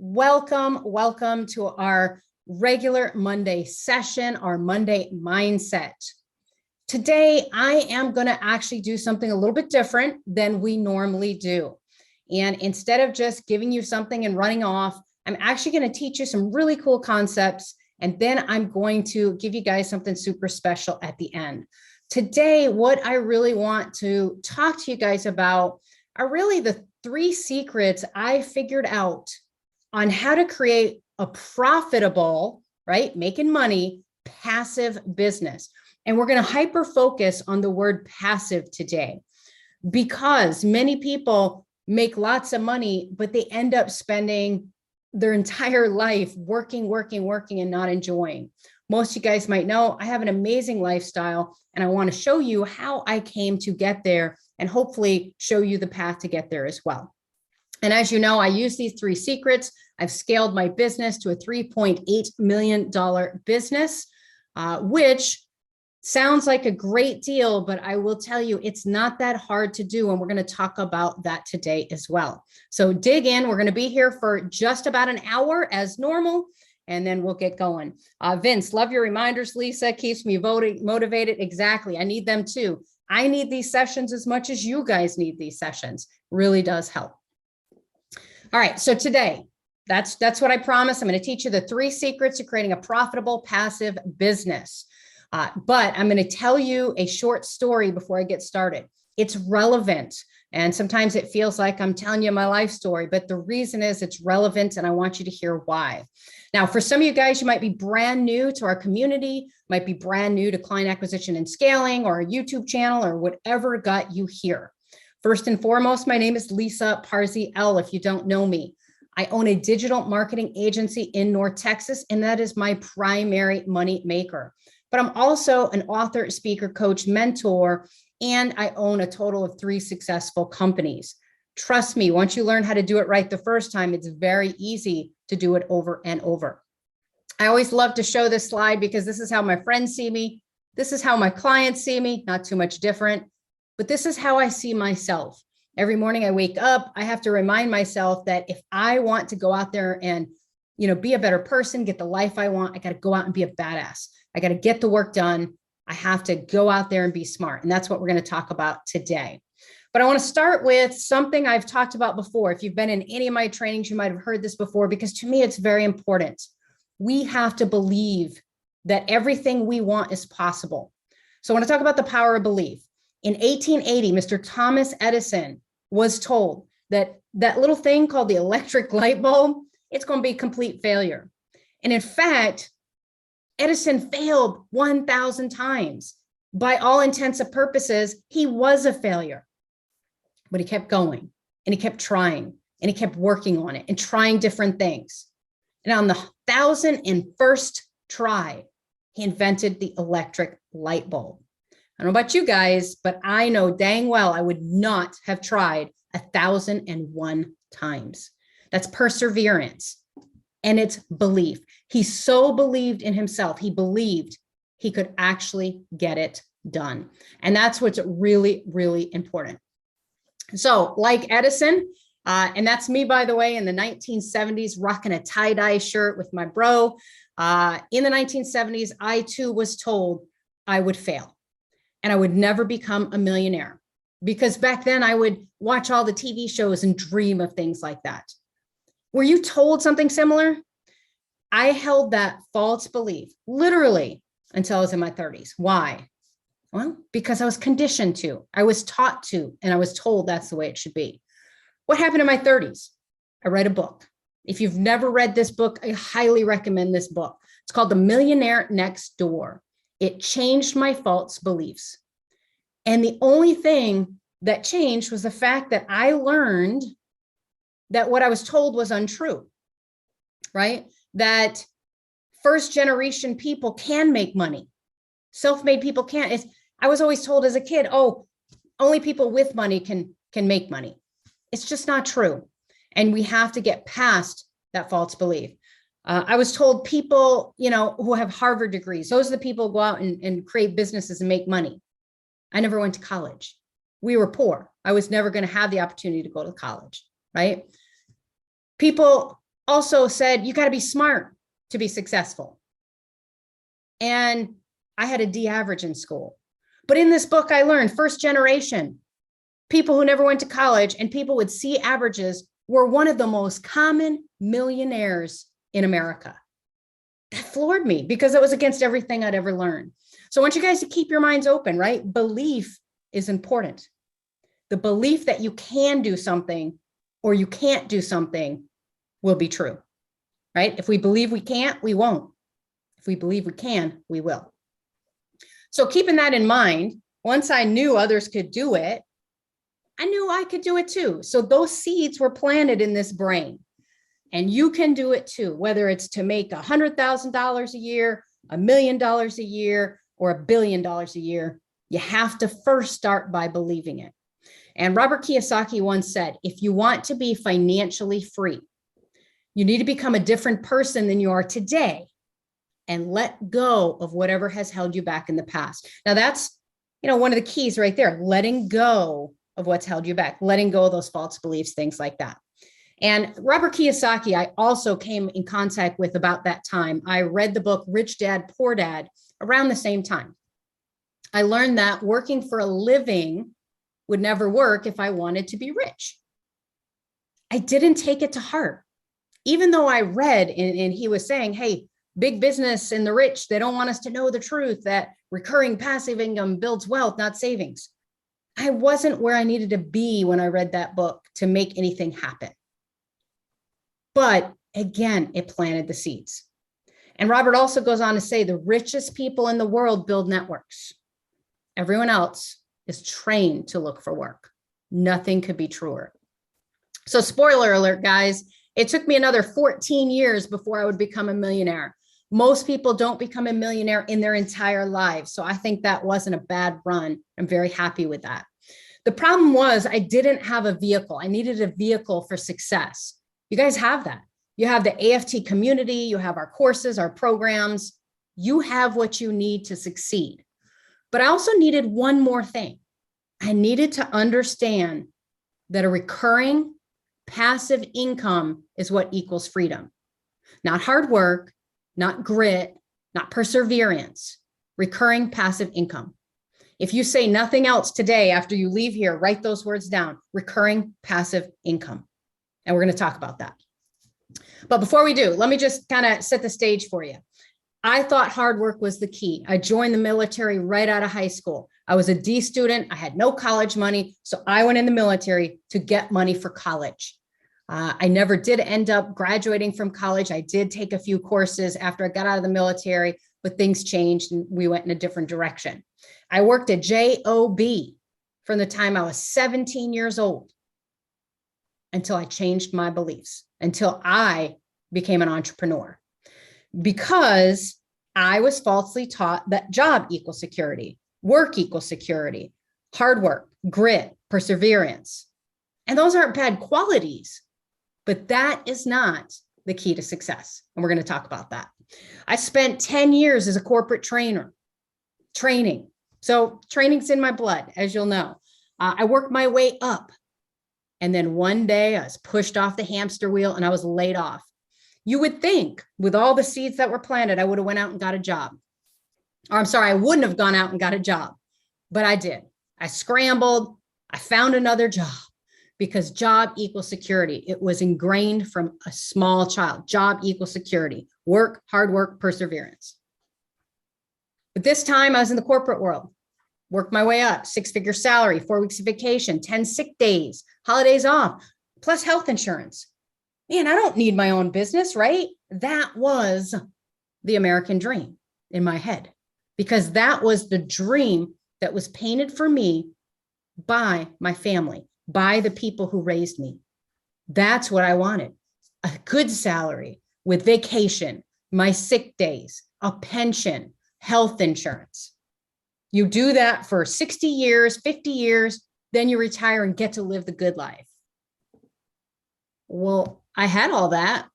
Welcome to our regular Monday session, our Monday mindset. Today, I am going to actually do something a little bit different than we normally do. And instead of just giving you something and running off, I'm actually going to teach you some really cool concepts. And then I'm going to give you guys something super special at the end. Today, what I really want to talk to you guys about are really the 3 secrets I figured out on how to create a profitable, right, making money, passive business. And we're going to hyper focus on the word passive today, because many people make lots of money, but they end up spending their entire life working and not enjoying. Most of you guys might know I have an amazing lifestyle, and I want to show you how I came to get there and hopefully show you the path to get there as well. And as you know, I use these 3 secrets. I've scaled my business to a $3.8 million business, which sounds like a great deal, but I will tell you it's not that hard to do. And we're going to talk about that today as well. So dig in. We're going to be here for just about an hour as normal, and then we'll get going. Vince, love your reminders. Lisa, keeps me motivated. Exactly. I need them too. I need these sessions as much as you guys need these sessions. Really does help. All right. So today, that's what I promised. I'm going to teach you the 3 secrets to creating a profitable passive business. But I'm going to tell you a short story before I get started. It's relevant. And sometimes it feels like I'm telling you my life story, but the reason is it's relevant, and I want you to hear why. Now, for some of you guys, you might be brand new to our community, might be brand new to client acquisition and scaling, or a YouTube channel, or whatever got you here. First and foremost, my name is Lisa Parziel. If you don't know me, I own a digital marketing agency in North Texas, and that is my primary money maker. But I'm also an author, speaker, coach, mentor, and I own a total of 3 successful companies. Trust me, once you learn how to do it right the first time, it's very easy to do it over and over. I always love to show this slide because this is how my friends see me. This is how my clients see me, not too much different, but this is how I see myself. Every morning I wake up, I have to remind myself that if I want to go out there and, be a better person, get the life I want, I got to go out and be a badass. I got to get the work done. I have to go out there and be smart. And that's what we're going to talk about today. But I want to start with something I've talked about before. If you've been in any of my trainings, you might have heard this before, because to me, it's very important. We have to believe that everything we want is possible. So I want to talk about the power of belief. In 1880, Mr. Thomas Edison was told that that little thing called the electric light bulb, it's going to be a complete failure. And in fact, Edison failed 1,000 times. By all intents and purposes, he was a failure. But he kept going, and he kept trying, and he kept working on it and trying different things. And on the 1,001st try, he invented the electric light bulb. I don't know about you guys, but I know dang well I would not have tried 1,001 times. That's perseverance. And it's belief. He so believed in himself. He believed he could actually get it done. And that's what's really, really important. So like Edison, and that's me, by the way, in the 1970s, rocking a tie-dye shirt with my bro. In the 1970s, I too was told I would fail and I would never become a millionaire, because back then I would watch all the TV shows and dream of things like that. Were you told something similar? I held that false belief literally until I was in my 30s. Why? Well, because I was conditioned to, I was taught to, and I was told that's the way it should be. What happened in my 30s? I read a book. If you've never read this book, I highly recommend this book. It's called The Millionaire Next Door. It changed my false beliefs. And the only thing that changed was the fact that I learned that what I was told was untrue, right? That first generation people can make money. Self-made people can't. I was always told as a kid, oh, only people with money can make money. It's just not true. And we have to get past that false belief. I was told people, who have Harvard degrees, those are the people who go out and create businesses and make money. I never went to college. We were poor. I was never going to have the opportunity to go to college, right? People also said, you got to be smart to be successful. And I had a D average in school. But in this book, I learned first generation, people who never went to college and people with C averages were one of the most common millionaires in America. That floored me because it was against everything I'd ever learned. So I want you guys to keep your minds open, right? Belief is important. The belief that you can do something or you can't do something will be true, right? If we believe we can't, we won't. If we believe we can, we will. So keeping that in mind, once I knew others could do it, I knew I could do it too. So those seeds were planted in this brain. And you can do it too, whether it's to make $100,000 a year, $1 million a year, or $1 billion a year. You have to first start by believing it. And Robert Kiyosaki once said, if you want to be financially free, you need to become a different person than you are today and let go of whatever has held you back in the past. Now that's, one of the keys right there, letting go of what's held you back, letting go of those false beliefs, things like that. And Robert Kiyosaki, I also came in contact with about that time. I read the book, Rich Dad, Poor Dad, around the same time. I learned that working for a living would never work if I wanted to be rich. I didn't take it to heart. Even though I read and he was saying, hey, big business and the rich, they don't want us to know the truth that recurring passive income builds wealth, not savings. I wasn't where I needed to be when I read that book to make anything happen. But again, it planted the seeds. And Robert also goes on to say the richest people in the world build networks. Everyone else is trained to look for work. Nothing could be truer. So spoiler alert, guys, it took me another 14 years before I would become a millionaire. Most people don't become a millionaire in their entire lives. So I think that wasn't a bad run. I'm very happy with that. The problem was I didn't have a vehicle. I needed a vehicle for success. You guys have that. You have the AFT community. You have our courses, our programs. You have what you need to succeed. But I also needed one more thing. I needed to understand that a recurring passive income is what equals freedom. Not hard work, not grit, not perseverance, recurring passive income. If you say nothing else today after you leave here, write those words down, recurring passive income. And we're going to talk about that. But before we do, let me just kind of set the stage for you. I thought hard work was the key. I joined the military right out of high school. I was a D student. I had no college money. So I went in the military to get money for college. I never did end up graduating from college. I did take a few courses after I got out of the military, but things changed and we went in a different direction. I worked at JOB from the time I was 17 years old until I changed my beliefs, until I became an entrepreneur. Because I was falsely taught that job equals security, work equals security, hard work, grit, perseverance. And those aren't bad qualities, but that is not the key to success. And we're going to talk about that. I spent 10 years as a corporate training. So training's in my blood, as you'll know. I worked my way up. And then one day I was pushed off the hamster wheel and I was laid off. You would think with all the seeds that were planted, I would have went out and got a job. Or I'm sorry, I wouldn't have gone out and got a job, but I did. I scrambled. I found another job because job equals security. It was ingrained from a small child. Job equals security. Work, hard work, perseverance. But this time I was in the corporate world. Worked my way up, 6-figure salary, 4 weeks of vacation, 10 sick days, holidays off, plus health insurance. Man, I don't need my own business, right? That was the American dream in my head, because that was the dream that was painted for me by my family, by the people who raised me. That's what I wanted. A good salary with vacation, my sick days, a pension, health insurance. You do that for 60 years, 50 years, then you retire and get to live the good life. Well, I had all that.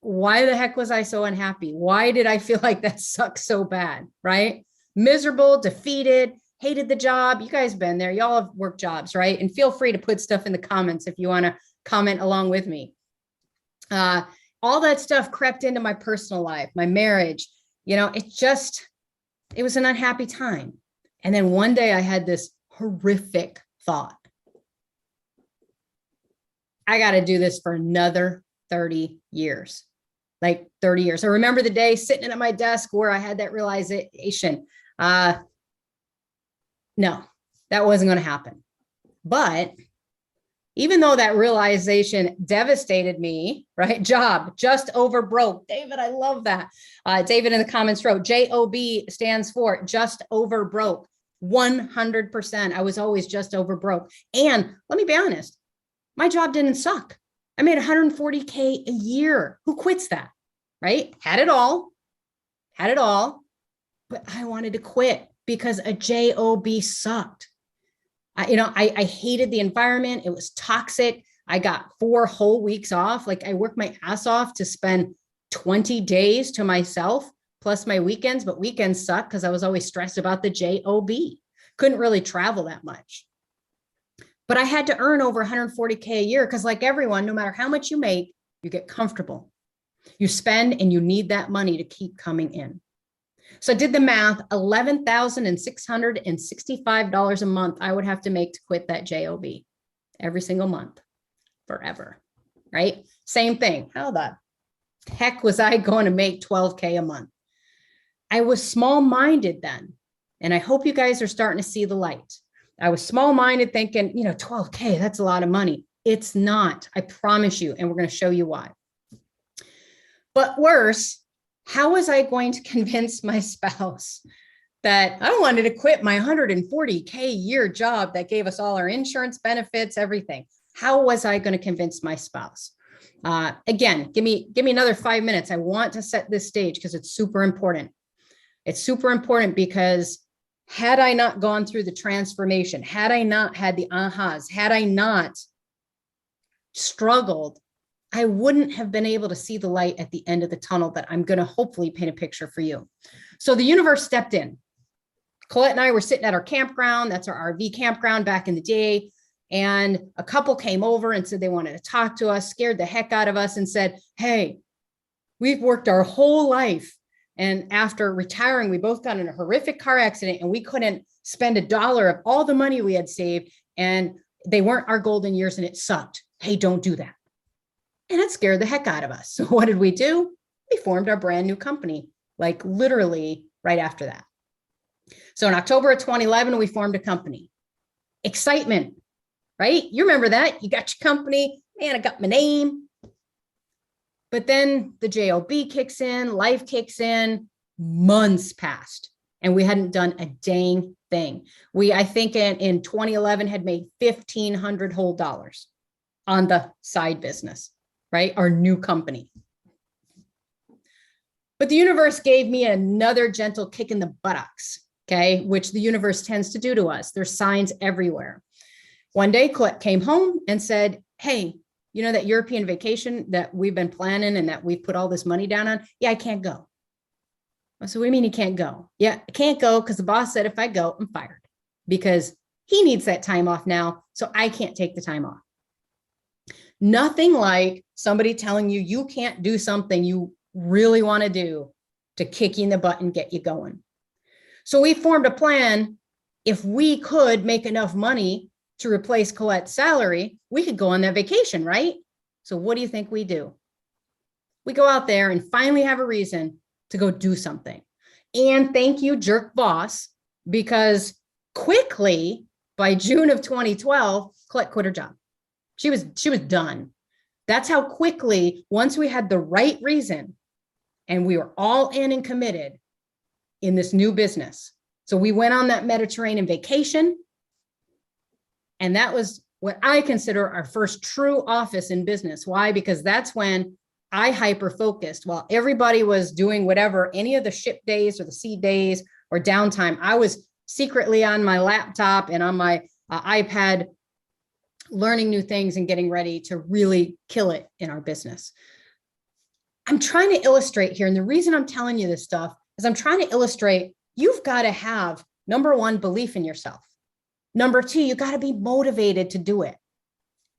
Why the heck was I so unhappy? Why did I feel like that sucked so bad, right? Miserable, defeated, hated the job. You guys been there. Y'all have worked jobs, right? And feel free to put stuff in the comments if you want to comment along with me. all that stuff crept into my personal life, my marriage. It was an unhappy time. And then one day I had this horrific thought. I got to do this for another 30 years, like 30 years. I remember the day sitting at my desk where I had that realization. No, that wasn't going to happen. But even though that realization devastated me, right? Job just over broke. David, I love that. David in the comments wrote, JOB stands for just over broke. 100%. I was always just over broke. And let me be honest, my job didn't suck. I made $140K a year. Who quits that? Right? Had it all, but I wanted to quit because a job sucked. I hated the environment. It was toxic. I got 4 whole weeks off. Like I worked my ass off to spend 20 days to myself plus my weekends, but weekends suck because I was always stressed about the job. Couldn't really travel that much. But I had to earn over 140K a year because like everyone, no matter how much you make, you get comfortable. You spend and you need that money to keep coming in. So I did the math, $11,665 a month I would have to make to quit that job every single month forever, right? Same thing. How the heck was I going to make 12K a month? I was small-minded then, and I hope you guys are starting to see the light. I was small-minded thinking, 12K, that's a lot of money. It's not, I promise you, and we're going to show you why. But worse, how was I going to convince my spouse that I wanted to quit my 140K a year job that gave us all our insurance benefits, everything? How was I going to convince my spouse? Again, give me another 5 minutes. I want to set this stage because it's super important. It's super important because had I not gone through the transformation, had I not had the ahas, had I not struggled, I wouldn't have been able to see the light at the end of the tunnel that I'm going to hopefully paint a picture for you. So the universe stepped in. Colette and I were sitting at our campground. That's our RV campground back in the day. And a couple came over and said they wanted to talk to us, scared the heck out of us and said, hey, we've worked our whole life. And after retiring, we both got in a horrific car accident and we couldn't spend $1 of all the money we had saved. And they weren't our golden years and it sucked. Hey, don't do that. And it scared the heck out of us. So what did we do? We formed our brand new company, like literally right after that. So in October of 2011, we formed a company. Excitement, right? You remember that? You got your company. Man, I got my name. But then the job kicks in, life kicks in, months passed, and we hadn't done a dang thing. I think in 2011 had made $1,500 whole dollars on the side business, right? Our new company. But the universe gave me another gentle kick in the buttocks, okay? Which the universe tends to do to us. There's signs everywhere. One day, Colette came home and said, hey, you know that European vacation that we've been planning and that we've put all this money down on? Yeah, I can't go. I said, what do you mean you can't go? Yeah, I can't go because the boss said if I go, I'm fired because he needs that time off now. So I can't take the time off. Nothing like somebody telling you you can't do something you really want to do to kick you in the butt and get you going. So we formed a plan. If we could make enough money to replace Colette's salary, we could go on that vacation, right? So what do you think we do? We go out there and finally have a reason to go do something. And thank you, jerk boss, because quickly by June of 2012, Colette quit her job. She was done. That's how quickly, once we had the right reason and we were all in and committed in this new business. So we went on that Mediterranean vacation. And that was what I consider our first true office in business. Why? Because that's when I hyper-focused while everybody was doing whatever, any of the ship days or the sea days or downtime. I was secretly on my laptop and on my iPad learning new things and getting ready to really kill it in our business. I'm trying to illustrate here, and the reason I'm telling you this stuff is I'm trying to illustrate you've got to have, number one, belief in yourself. Number two, you got to be motivated to do it.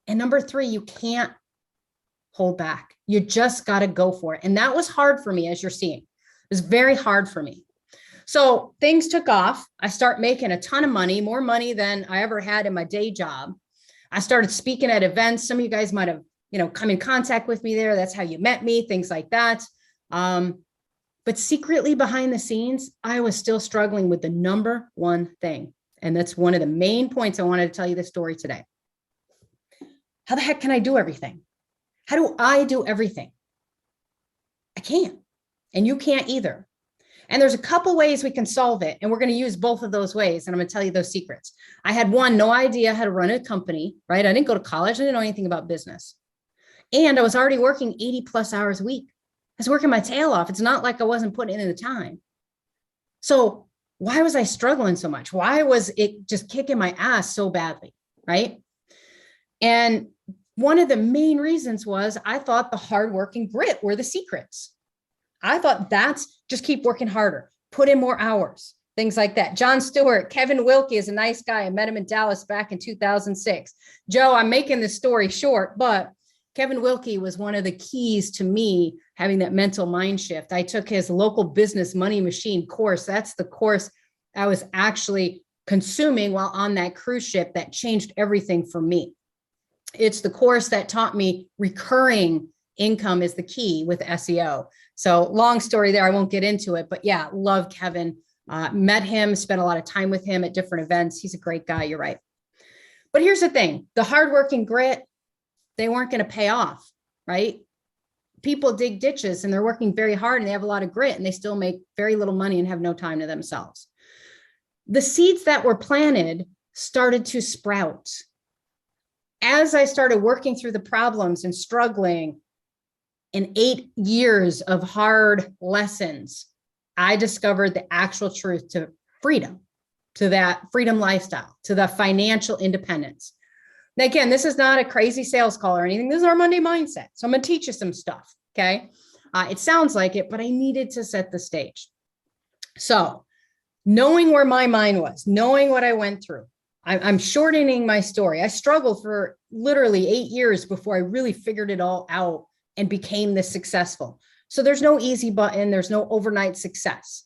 And number three, you can't hold back. You just got to go for it. And that was hard for me, as you're seeing. It was very hard for me. So things took off. I start making a ton of money, more money than I ever had in my day job. I started speaking at events. Some of you guys might have, come in contact with me there. That's how you met me, things like that. But secretly behind the scenes, I was still struggling with the number one thing. And that's one of the main points I wanted to tell you this story today. How the heck can I do everything? How do I do everything? I can't, and you can't either. And there's a couple ways we can solve it. And we're going to use both of those ways. And I'm going to tell you those secrets. I had no idea how to run a company, right? I didn't go to college. I didn't know anything about business. And I was already working 80 plus hours a week. I was working my tail off. It's not like I wasn't putting in the time. So why was I struggling so much? Why was it just kicking my ass so badly, right? And one of the main reasons was I thought the hard work and grit were the secrets. I thought that's just keep working harder, put in more hours, things like that. John Stewart, Kevin Wilkie is a nice guy. I met him in Dallas back in 2006. Joe, I'm making this story short, but Kevin Wilkie was one of the keys to me having that mental mind shift. I took his local business money machine course. That's the course I was actually consuming while on that cruise ship that changed everything for me. It's the course that taught me recurring income is the key with SEO. So long story there. I won't get into it, but yeah, love Kevin. Met him, spent a lot of time with him at different events. He's a great guy. You're right. But here's the thing. The hard work and grit, they weren't going to pay off, right? People dig ditches and they're working very hard and they have a lot of grit and they still make very little money and have no time to themselves. The seeds that were planted started to sprout. As I started working through the problems and struggling in 8 years of hard lessons, I discovered the actual truth to freedom, to that freedom lifestyle, to the financial independence. Now, again, this is not a crazy sales call or anything. This is our Monday mindset. So I'm going to teach you some stuff. Okay. It sounds like it, but I needed to set the stage. So knowing where my mind was, knowing what I went through, I'm shortening my story. I struggled for literally 8 years before I really figured it all out and became this successful. So there's no easy button. There's no overnight success.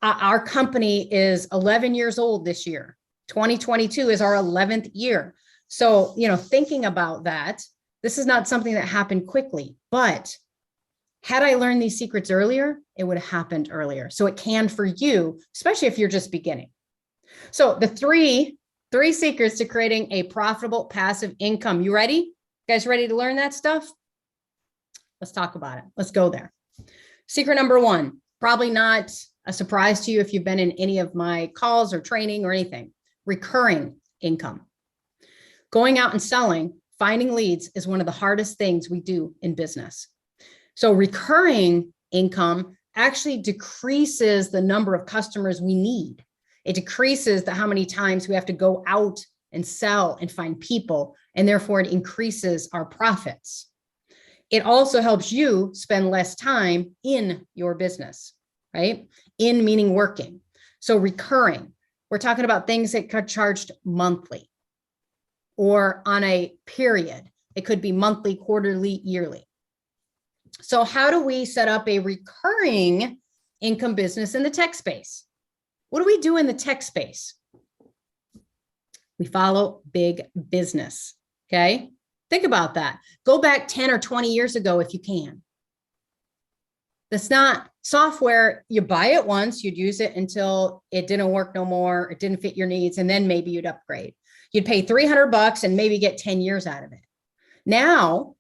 Our company is 11 years old this year. 2022 is our 11th year. So, thinking about that, this is not something that happened quickly, but had I learned these secrets earlier, it would have happened earlier. So it can for you, especially if you're just beginning. So the three secrets to creating a profitable passive income. You ready? You guys ready to learn that stuff? Let's talk about it. Let's go there. Secret number one, probably not a surprise to you if you've been in any of my calls or training or anything. Recurring income. Going out and selling, finding leads is one of the hardest things we do in business. So recurring income actually decreases the number of customers we need. It decreases how many times we have to go out and sell and find people, and therefore it increases our profits. It also helps you spend less time in your business, right? In meaning working. So recurring, we're talking about things that get charged monthly or on a period. It could be monthly, quarterly, yearly. So how do we set up a recurring income business in the tech space? What do we do in the tech space? We follow big business, okay? Think about that. Go back 10 or 20 years ago if you can. That's not software. You buy it once, you'd use it until it didn't work no more, it didn't fit your needs, and then maybe you'd upgrade. You'd pay $300 and maybe get 10 years out of it. Now,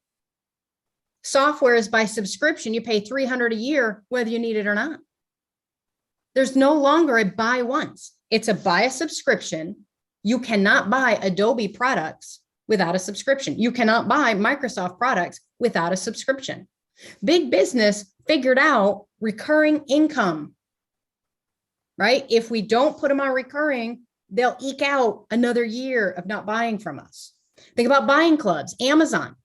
software is by subscription. You pay $300 a year, whether you need it or not. There's no longer a buy once. It's a buy a subscription. You cannot buy Adobe products without a subscription. You cannot buy Microsoft products without a subscription. Big business figured out recurring income, right? If we don't put them on recurring, they'll eke out another year of not buying from us. Think about buying clubs, Amazon.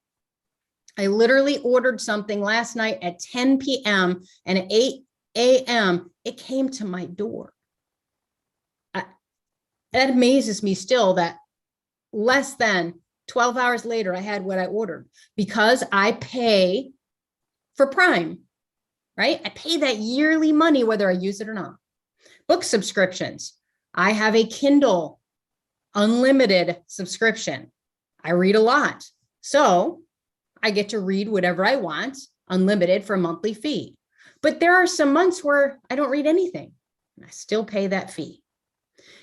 I literally ordered something last night at 10 p.m. and at 8 a.m. it came to my door. That amazes me still that less than 12 hours later, I had what I ordered because I pay for Prime, right? I pay that yearly money, whether I use it or not. Book subscriptions. I have a Kindle unlimited subscription. I read a lot. So I get to read whatever I want, unlimited for a monthly fee. But there are some months where I don't read anything and I still pay that fee.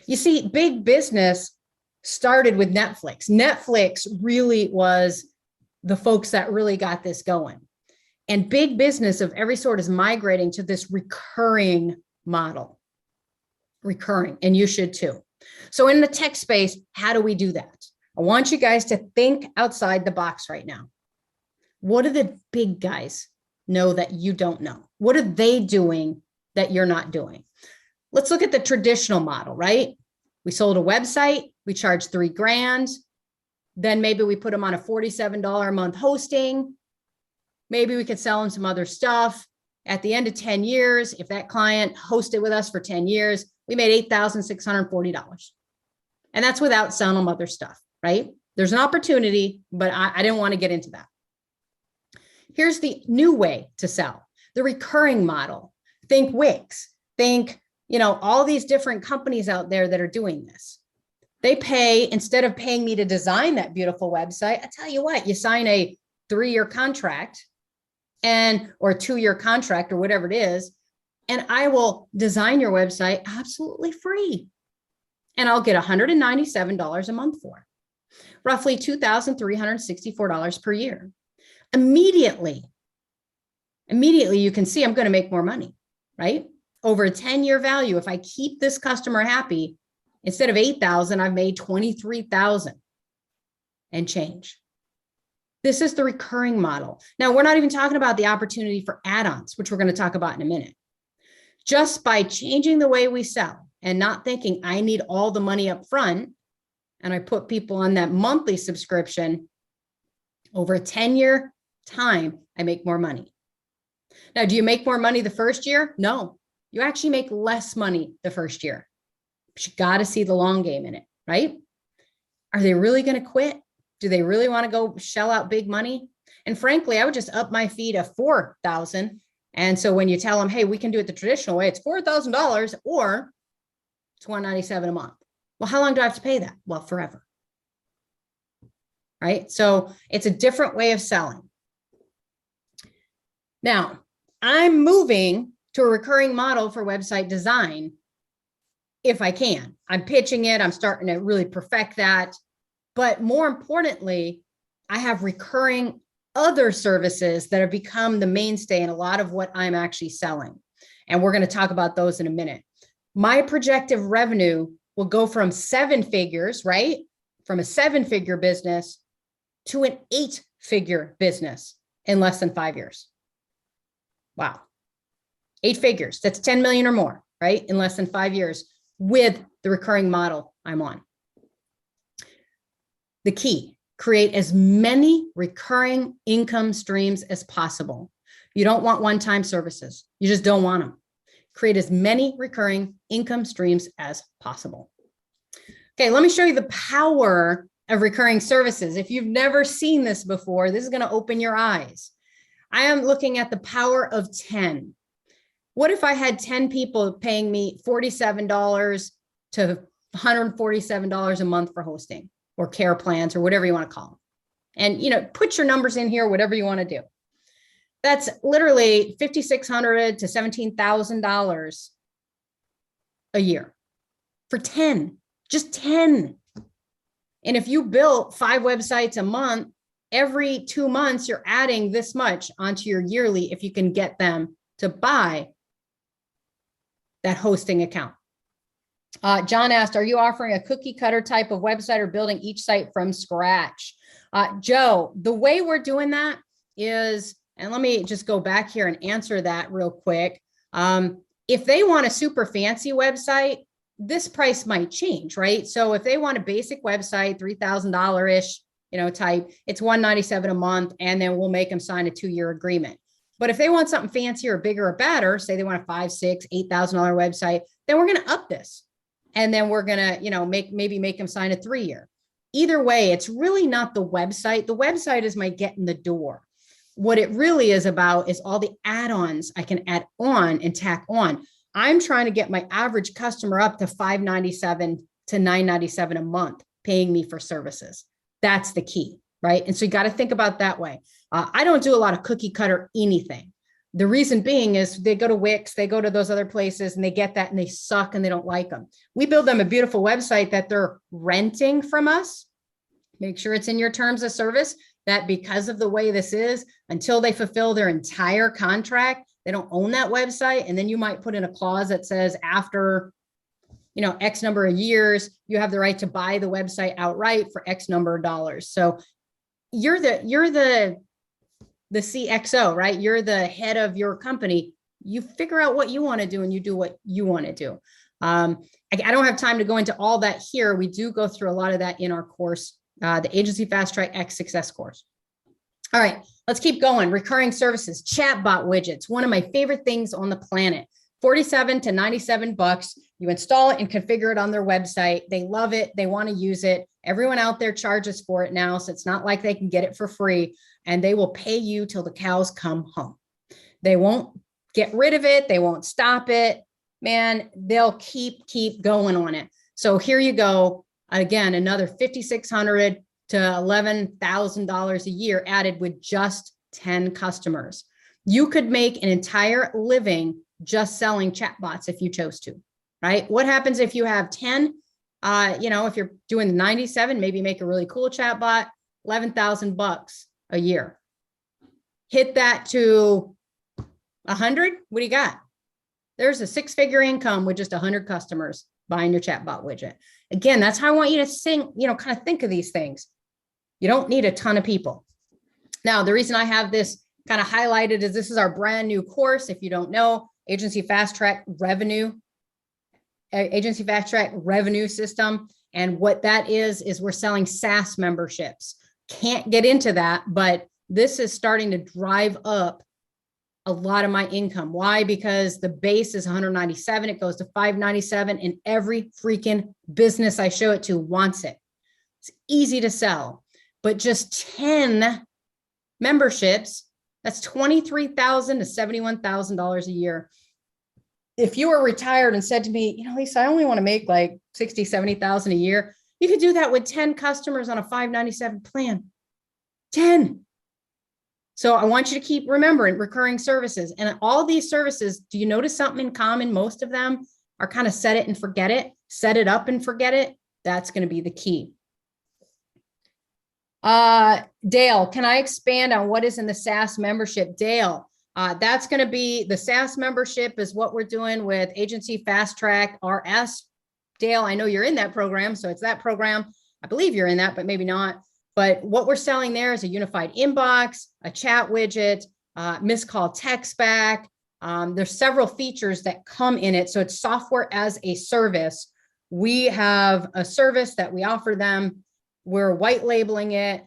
You see, big business started with Netflix. Netflix really was the folks that really got this going. And big business of every sort is migrating to this recurring model. Recurring, and you should too. So in the tech space, how do we do that? I want you guys to think outside the box right now. What do the big guys know that you don't know? What are they doing that you're not doing? Let's look at the traditional model, right? We sold a website, we charged $3,000. Then maybe we put them on a $47 a month hosting. Maybe we could sell them some other stuff. At the end of 10 years, if that client hosted with us for 10 years, we made $8,640. And that's without selling them other stuff, right? There's an opportunity, but I didn't want to get into that. Here's the new way to sell, the recurring model. Think Wix, think, all these different companies out there that are doing this. They pay, instead of paying me to design that beautiful website, I tell you what, you sign a 3-year contract or a 2-year contract or whatever it is, and I will design your website absolutely free. And I'll get $197 a month for roughly $2,364 per year. Immediately, you can see I'm going to make more money, right? Over a 10-year value, if I keep this customer happy, instead of $8,000, I've made $23,000 and change. This is the recurring model. Now, we're not even talking about the opportunity for add-ons, which we're going to talk about in a minute. Just by changing the way we sell and not thinking I need all the money up front, and I put people on that monthly subscription, over a 10-year time, I make more money. Now, do you make more money the first year? No, you actually make less money the first year. But you got to see the long game in it, right? Are they really going to quit? Do they really want to go shell out big money? And frankly, I would just up my fee to $4,000. And so when you tell them, hey, we can do it the traditional way, it's $4,000 or it's $197 a month. Well, how long do I have to pay that? Well, forever. Right? So it's a different way of selling. Now, I'm moving to a recurring model for website design if I can. I'm pitching it. I'm starting to really perfect that. But more importantly, I have recurring other services that have become the mainstay in a lot of what I'm actually selling. And we're going to talk about those in a minute. My projected revenue will go from 7 figures, right? From a 7-figure business to an 8-figure business in less than 5 years. Wow. 8 figures. That's 10 million or more, right? In less than 5 years with the recurring model I'm on. The key, create as many recurring income streams as possible. You don't want one-time services. You just don't want them. Create as many recurring income streams as possible. Okay, let me show you the power of recurring services. If you've never seen this before, this is going to open your eyes. I am looking at the power of 10. What if I had 10 people paying me $47 to $147 a month for hosting or care plans or whatever you want to call them? And, put your numbers in here, whatever you want to do. That's literally $5,600 to $17,000 a year for 10, just 10. And if you built 5 websites a month, every 2 months, you're adding this much onto your yearly if you can get them to buy that hosting account. John asked, are you offering a cookie cutter type of website or building each site from scratch? Joe, the way we're doing that is, and let me just go back here and answer that real quick. If they want a super fancy website, this price might change, right? So if they want a basic website, $3,000-ish, type, it's $197 a month, and then we'll make them sign a 2-year agreement. But if they want something fancier, bigger, or better, say they want a $5,000, $6,000, $8,000 website, then we're going to up this. And then we're going to, maybe make them sign a 3-year. either way, it's really not the website. The website is my get in the door. What it really is about is all the add-ons I can add on and tack on. I'm trying to get my average customer up to $597 to $997 a month, paying me for services. That's the key, right? And so you got to think about that way. I don't do a lot of cookie cutter anything. The reason being is they go to Wix, they go to those other places and they get that and they suck and they don't like them. We build them a beautiful website that they're renting from us. Make sure it's in your terms of service that because of the way this is, until they fulfill their entire contract, they don't own that website. And then you might put in a clause that says after, X number of years, you have the right to buy the website outright for X number of dollars. So you're the CXO, right? You're the head of your company. You figure out what you want to do and you do what you want to do. I don't have time to go into all that here. We do go through a lot of that in our course, the Agency Fast Track X Success course. All right, let's keep going. Recurring services, chatbot widgets, one of my favorite things on the planet. $47 to $97. You install it and configure it on their website. They love it. They want to use it. Everyone out there charges for it now, so it's not like they can get it for free, and they will pay you till the cows come home. They won't get rid of it. They won't stop it. Man, they'll keep going on it. So here you go. Again, another $5,600 to $11,000 a year added with just 10 customers. You could make an entire living just selling chatbots if you chose to, right? What happens if you have 10? If you're doing the 97, maybe make a really cool chatbot, $11,000 a year. Hit that to 100. What do you got? There's a six-figure income with just 100 customers buying your chatbot widget. Again, that's how I want you to kind of think of these things. You don't need a ton of people. Now, the reason I have this kind of highlighted is this is our brand new course. If you don't know, Agency Fast Track Revenue System. And what that is we're selling SaaS memberships. Can't get into that, but this is starting to drive up a lot of my income. Why? Because the base is 197, it goes to 597, and every freaking business I show it to wants it. It's easy to sell, but just 10 memberships, that's $23,000 to $71,000 a year. If you were retired and said to me, Lisa, I only want to make like 60, 70,000 a year, you could do that with 10 customers on a 597 plan. 10. So I want you to keep remembering recurring services. And all these services, do you notice something in common? Most of them are kind of set it and forget it, set it up and forget it. That's going to be the key. Dale, can I expand on what is in the SaaS membership? Dale, that's going to be the SaaS membership is what we're doing with Agency Fast Track RS. Dale, I know you're in that program, so it's that program. I believe you're in that, but maybe not. But what we're selling there is a unified inbox, a chat widget, missed call text back. There's several features that come in it. So it's software as a service. We have a service that we offer them. We're white labeling it.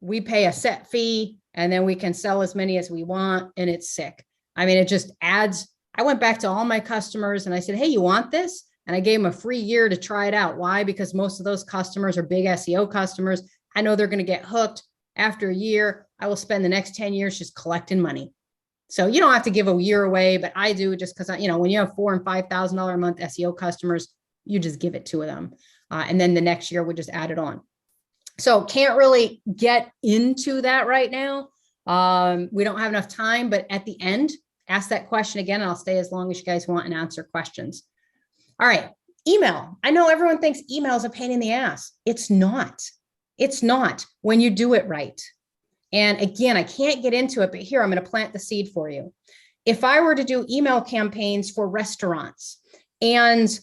We pay a set fee, and then we can sell as many as we want, and it's sick. I mean, it just adds. I went back to all my customers and I said, hey, you want this? And I gave them a free year to try it out. Why? Because most of those customers are big SEO customers. I know they're going to get hooked after a year. I will spend the next 10 years just collecting money. So you don't have to give a year away, but I do just because, when you have $4,000 and $5,000 a month SEO customers, you just give it to them. And then the next year we just add it on. So can't really get into that right now. We don't have enough time, but at the end, ask that question again, and I'll stay as long as you guys want and answer questions. All right. Email. I know everyone thinks email is a pain in the ass. It's not. It's not when you do it right. And again, I can't get into it, but here I'm going to plant the seed for you. If I were to do email campaigns for restaurants and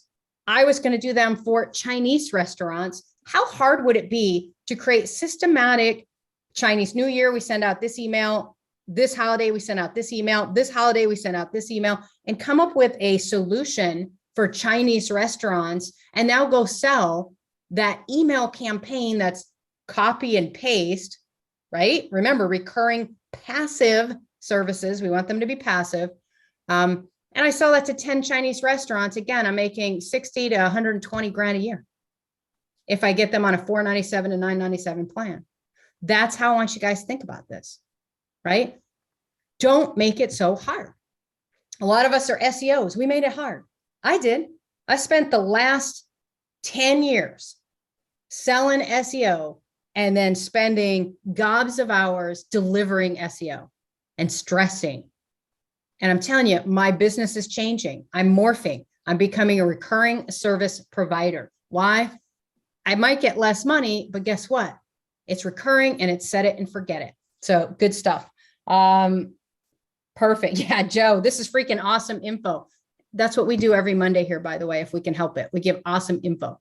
I was going to do them for Chinese restaurants, how hard would it be to create systematic Chinese New Year? We send out this email. This holiday, we send out this email. This holiday, we send out this email, and come up with a solution for Chinese restaurants and now go sell that email campaign that's copy and paste, right? Remember, recurring passive services. We want them to be passive. And I sell that to 10 Chinese restaurants. Again, I'm making 60 to 120 grand a year. if I get them on a $497 to $997 plan. That's how I want you guys to think about this, right? Don't make it so hard. A lot of us are SEOs. We made it hard. I did. I spent the last 10 years selling SEO and then spending gobs of hours delivering SEO and stressing. And I'm telling you, my business is changing. I'm morphing. I'm becoming a recurring service provider. Why? I might get less money, but guess what? It's recurring and it's set it and forget it. So good stuff. Perfect. Yeah, Joe, this is freaking awesome info. That's what we do every Monday here, by the way, if we can help it. We give awesome info.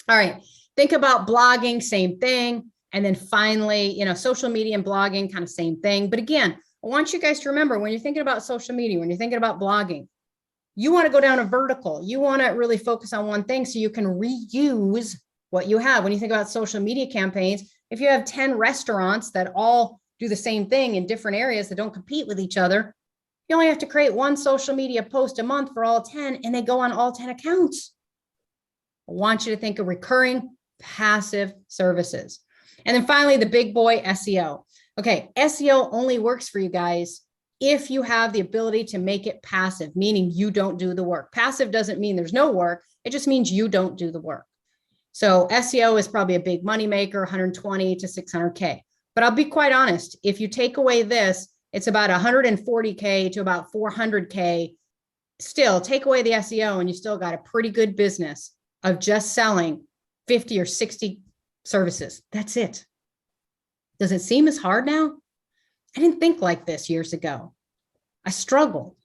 All right. Think about blogging, same thing. And then finally, social media and blogging, kind of same thing. But again, I want you guys to remember when you're thinking about social media, when you're thinking about blogging, you want to go down a vertical. You want to really focus on one thing so you can reuse what you have. When you think about social media campaigns, if you have 10 restaurants that all do the same thing in different areas that don't compete with each other, you only have to create one social media post a month for all 10, and they go on all 10 accounts. I want you to think of recurring passive services. And then finally, the big boy, SEO. Okay, SEO only works for you guys if you have the ability to make it passive, meaning you don't do the work. Passive doesn't mean there's no work. It just means you don't do the work. So SEO is probably a big money maker, 120 to 600K. But I'll be quite honest, if you take away this, it's about 140K to about 400K. Still, take away the SEO and you still got a pretty good business of just selling 50 or 60 services. That's it. Does it seem as hard now? I didn't think like this years ago. I struggled.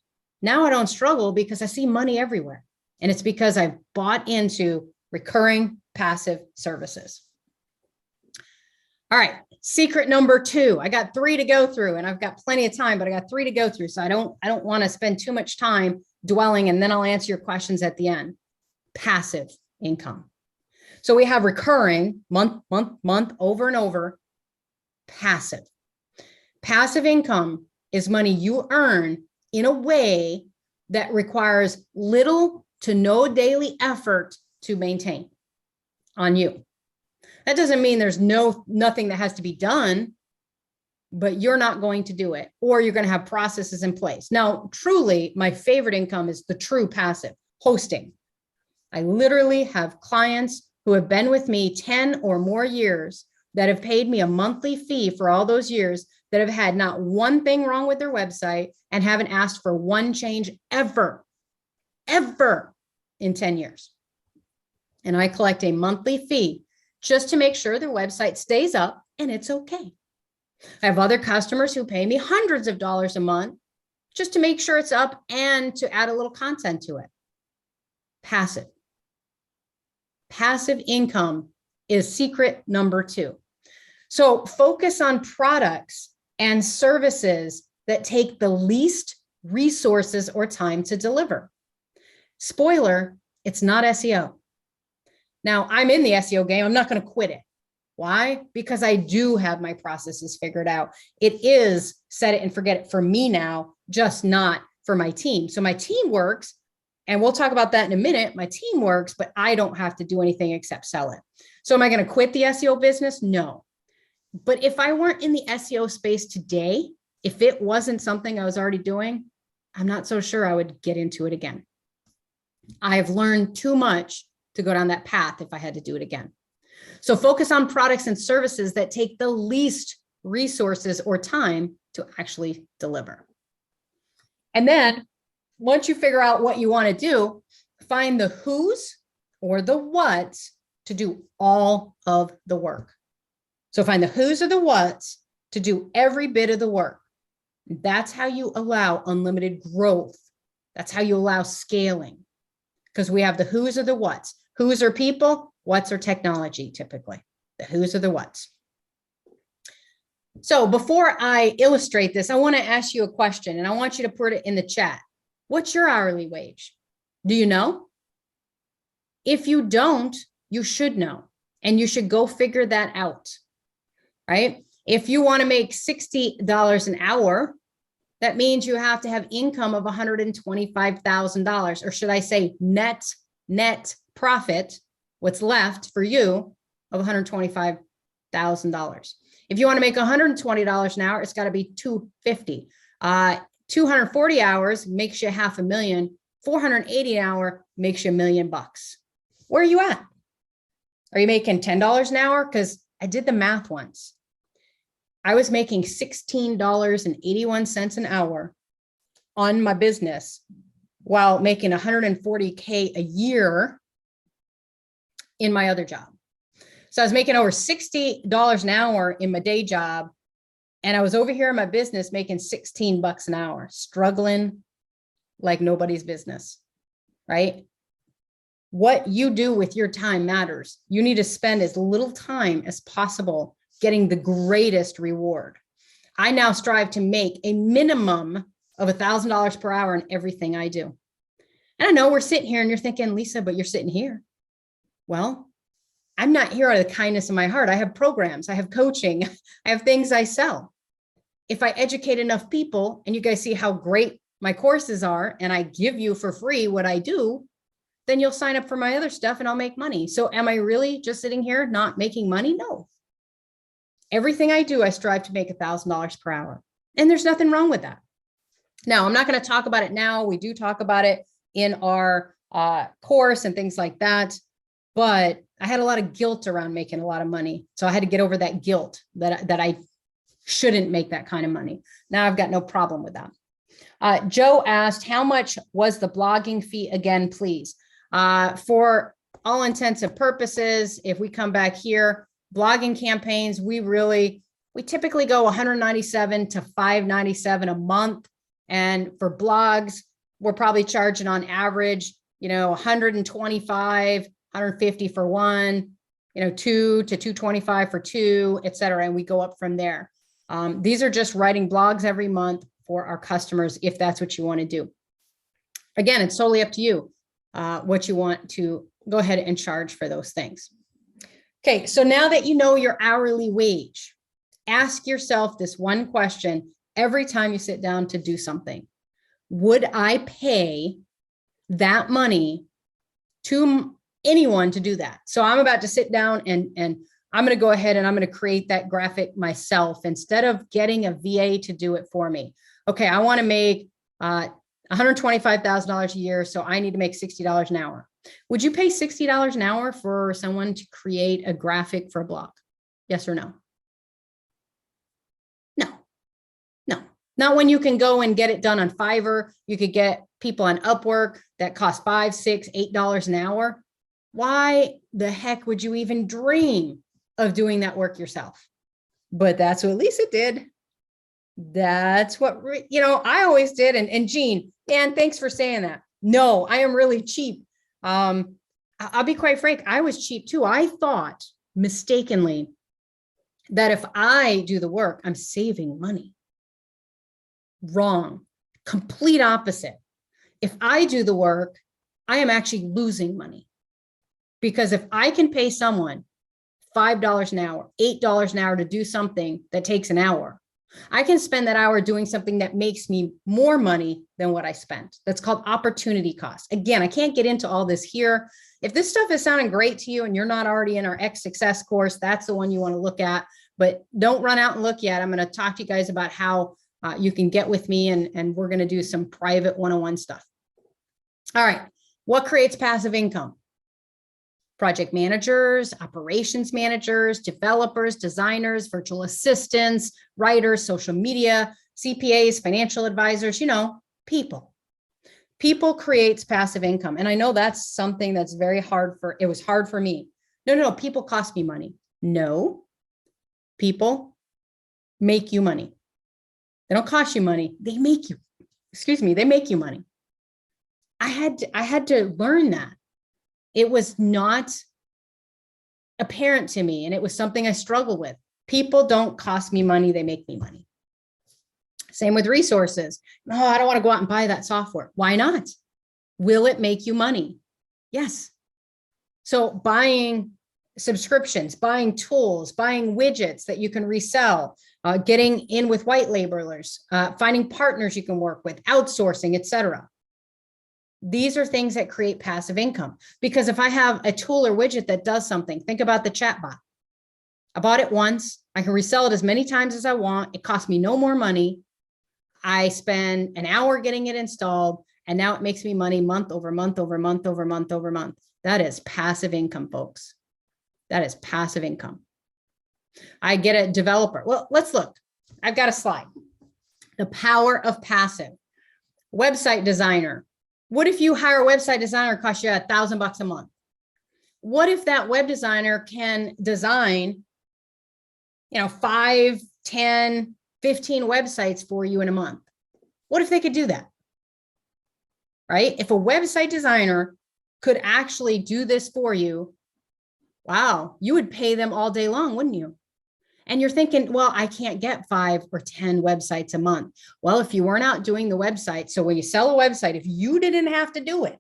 Now I don't struggle because I see money everywhere. And it's because I've bought into recurring passive services. All right, secret number 2. I got 3 to go through and I've got plenty of time, but I got 3 to go through. So I don't want to spend too much time dwelling, and then I'll answer your questions at the end. Passive income. So we have recurring month, over and over. Passive. Passive income is money you earn in a way that requires little to no daily effort to maintain on you. That doesn't mean there's nothing that has to be done, but you're not going to do it, or you're going to have processes in place. Now, truly, my favorite income is the true passive, hosting. I literally have clients who have been with me 10 or more years that have paid me a monthly fee for all those years, that have had not one thing wrong with their website and haven't asked for one change ever in 10 years. And I collect a monthly fee just to make sure their website stays up and it's okay. I have other customers who pay me hundreds of dollars a month just to make sure it's up and to add a little content to it. Passive. Passive income is secret number 2. So focus on products and services that take the least resources or time to deliver. Spoiler, it's not SEO. Now, I'm in the SEO game. I'm not going to quit it. Why? Because I do have my processes figured out. It is set it and forget it for me now, just not for my team. So my team works, and we'll talk about that in a minute. My team works, but I don't have to do anything except sell it. So am I going to quit the SEO business? No. But if I weren't in the SEO space today, if it wasn't something I was already doing, I'm not so sure I would get into it again. I have learned too much to go down that path if I had to do it again. So focus on products and services that take the least resources or time to actually deliver. And then once you figure out what you want to do, find the who's or the what's to do all of the work. So find the who's or the what's to do every bit of the work. That's how you allow unlimited growth. That's how you allow scaling, because we have the who's or the what's. Who's are people, what's are technology, typically. The who's or the what's. So before I illustrate this, I want to ask you a question, and I want you to put it in the chat. What's your hourly wage? Do you know? If you don't, you should know, and you should go figure that out, right? If you want to make $60 an hour, that means you have to have income of $125,000, or should I say net profit, what's left for you of $125,000. If you want to make $120 an hour, it's got to be $250. 240 hours makes you $500,000. 480 an hour makes you $1 million. Where are you at? Are you making $10 an hour? Because I did the math once. I was making $16.81 an hour on my business while making $140K a year in my other job. So I was making over $60 an hour in my day job. And I was over here in my business making $16 an hour, struggling like nobody's business, right? What you do with your time matters. You need to spend as little time as possible getting the greatest reward. I now strive to make a minimum of $1,000 per hour in everything I do. And I know we're sitting here and you're thinking, Lisa, but you're sitting here. Well, I'm not here out of the kindness of my heart. I have programs, I have coaching, I have things I sell. If I educate enough people and you guys see how great my courses are and I give you for free what I do, then you'll sign up for my other stuff and I'll make money. So am I really just sitting here not making money? No. Everything I do, I strive to make $1,000 per hour. And there's nothing wrong with that. Now, I'm not going to talk about it now. We do talk about it in our course and things like that. But I had a lot of guilt around making a lot of money. So I had to get over that guilt that I shouldn't make that kind of money. Now I've got no problem with that. Joe asked, how much was the blogging fee again, please? For all intents and purposes, if we come back here, blogging campaigns, we typically go $197 to $597 a month. And for blogs, we're probably charging on average, $125, $150 for one, $2 to $225 for two, et cetera. And we go up from there. These are just writing blogs every month for our customers, if that's what you want to do. Again, it's totally up to you what you want to go ahead and charge for those things. Okay, so now that you know your hourly wage, ask yourself this one question every time you sit down to do something. Would I pay that money to anyone to do that? So I'm about to sit down and I'm going to go ahead and I'm going to create that graphic myself instead of getting a VA to do it for me. Okay, I want to make $125,000 a year, so I need to make $60 an hour. Would you pay $60 an hour for someone to create a graphic for a blog? Yes or no? No. Not when you can go and get it done on Fiverr. You could get people on Upwork that cost $5, $6, $8 an hour. Why the heck would you even dream of doing that work yourself? But that's what Lisa did. That's what, I always did. And Jean, Dan, thanks for saying that. No, I am really cheap. I'll be quite frank. I was cheap too. I thought mistakenly that if I do the work, I'm saving money. Wrong. Complete opposite. If I do the work, I am actually losing money. Because if I can pay someone $5 an hour, $8 an hour to do something that takes an hour, I can spend that hour doing something that makes me more money than what I spent. That's called opportunity cost. Again, I can't get into all this here. If this stuff is sounding great to you and you're not already in our X Success course, that's the one you want to look at. But don't run out and look yet. I'm going to talk to you guys about how you can get with me and we're going to do some private one-on-one stuff. All right. What creates passive income? Project managers, operations managers, developers, designers, virtual assistants, writers, social media, CPAs, financial advisors, people. People creates passive income. And I know that's something that's very hard it was hard for me. No, people cost me money. No, people make you money. They don't cost you money. They make you, they make you money. I had to learn that. It was not apparent to me, and it was something I struggled with. People don't cost me money, they make me money. Same with resources. No, I don't want to go out and buy that software. Why not? Will it make you money? Yes. So buying subscriptions, buying tools, buying widgets that you can resell, getting in with white labelers, finding partners you can work with, outsourcing, etc. These are things that create passive income. Because if I have a tool or widget that does something, think about the chatbot. I bought it once. I can resell it as many times as I want. It costs me no more money. I spend an hour getting it installed, and now it makes me money month over month over month over month over month. That is passive income, folks. That is passive income. I get a developer. Well, let's look. I've got a slide. The power of passive. Website designer. What if you hire a website designer, cost you $1,000 a month? What if that web designer can design, 5, 10, 15 websites for you in a month? What if they could do that? Right? If a website designer could actually do this for you, wow, you would pay them all day long, wouldn't you? And you're thinking, well, I can't get 5 or 10 websites a month. Well, if you weren't out doing the website, so when you sell a website, if you didn't have to do it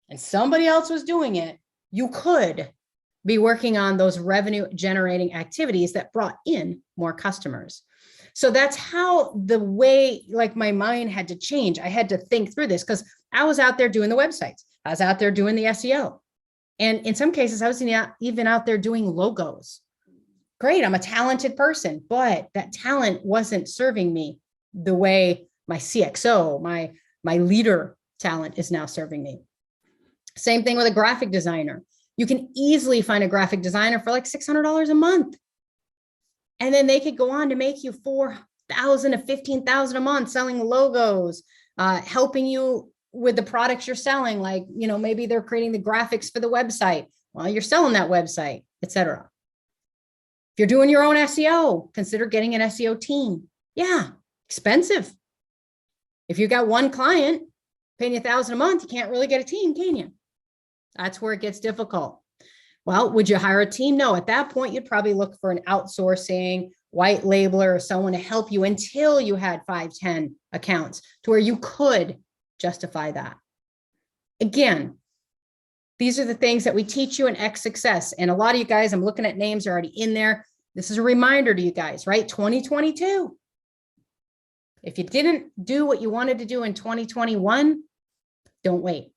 and somebody else was doing it, you could be working on those revenue generating activities that brought in more customers. So that's how the way, like, my mind had to change. I had to think through this because I was out there doing the websites. I was out there doing the SEO. And in some cases, I was even out there doing logos. Great, I'm a talented person, but that talent wasn't serving me the way my CXO, my leader talent is now serving me. Same thing with a graphic designer. You can easily find a graphic designer for like $600 a month. And then they could go on to make you $4,000 to $15,000 a month selling logos, helping you with the products you're selling. Like, maybe they're creating the graphics for the website while you're selling that website, etc. If you're doing your own SEO, consider getting an SEO team. Yeah, expensive. If you got one client paying you $1,000 a month, you can't really get a team, can you? That's where it gets difficult. Well, would you hire a team? No, at that point, you'd probably look for an outsourcing white labeler or someone to help you until you had 5, 10 accounts to where you could justify that. Again, these are the things that we teach you in X Success. And a lot of you guys, I'm looking at names are already in there. This is a reminder to you guys, right? 2022. If you didn't do what you wanted to do in 2021, don't wait.